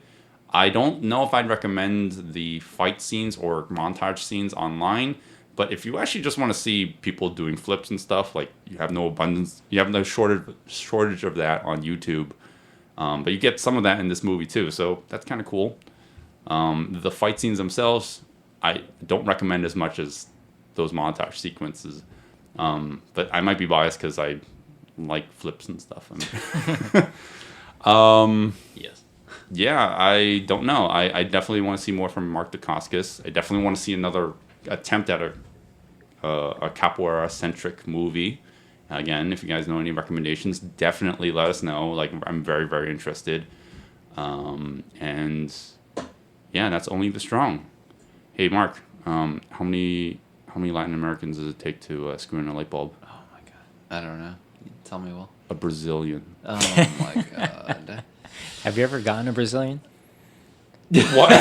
Speaker 7: I don't know if I'd recommend the fight scenes or montage scenes online, but if you actually just want to see people doing flips and stuff, like you have no shortage of that on YouTube. But you get some of that in this movie too, so that's kind of cool. The fight scenes themselves, I don't recommend as much as those montage sequences. But I might be biased because I like flips and stuff.
Speaker 6: Yes.
Speaker 7: Yeah, I don't know. I definitely want to see more from Mark Dacascos. I definitely want to see another attempt at a capoeira-centric movie. Again, if you guys know any recommendations, definitely let us know. Like, I'm very, very interested. And yeah, that's Only the Strong. Hey, Mark, how many Latin Americans does it take to screw in a light bulb?
Speaker 6: Oh my god, I don't know. Tell me, Will.
Speaker 7: A Brazilian.
Speaker 6: Oh my god.
Speaker 5: Have you ever gotten a Brazilian?
Speaker 7: What?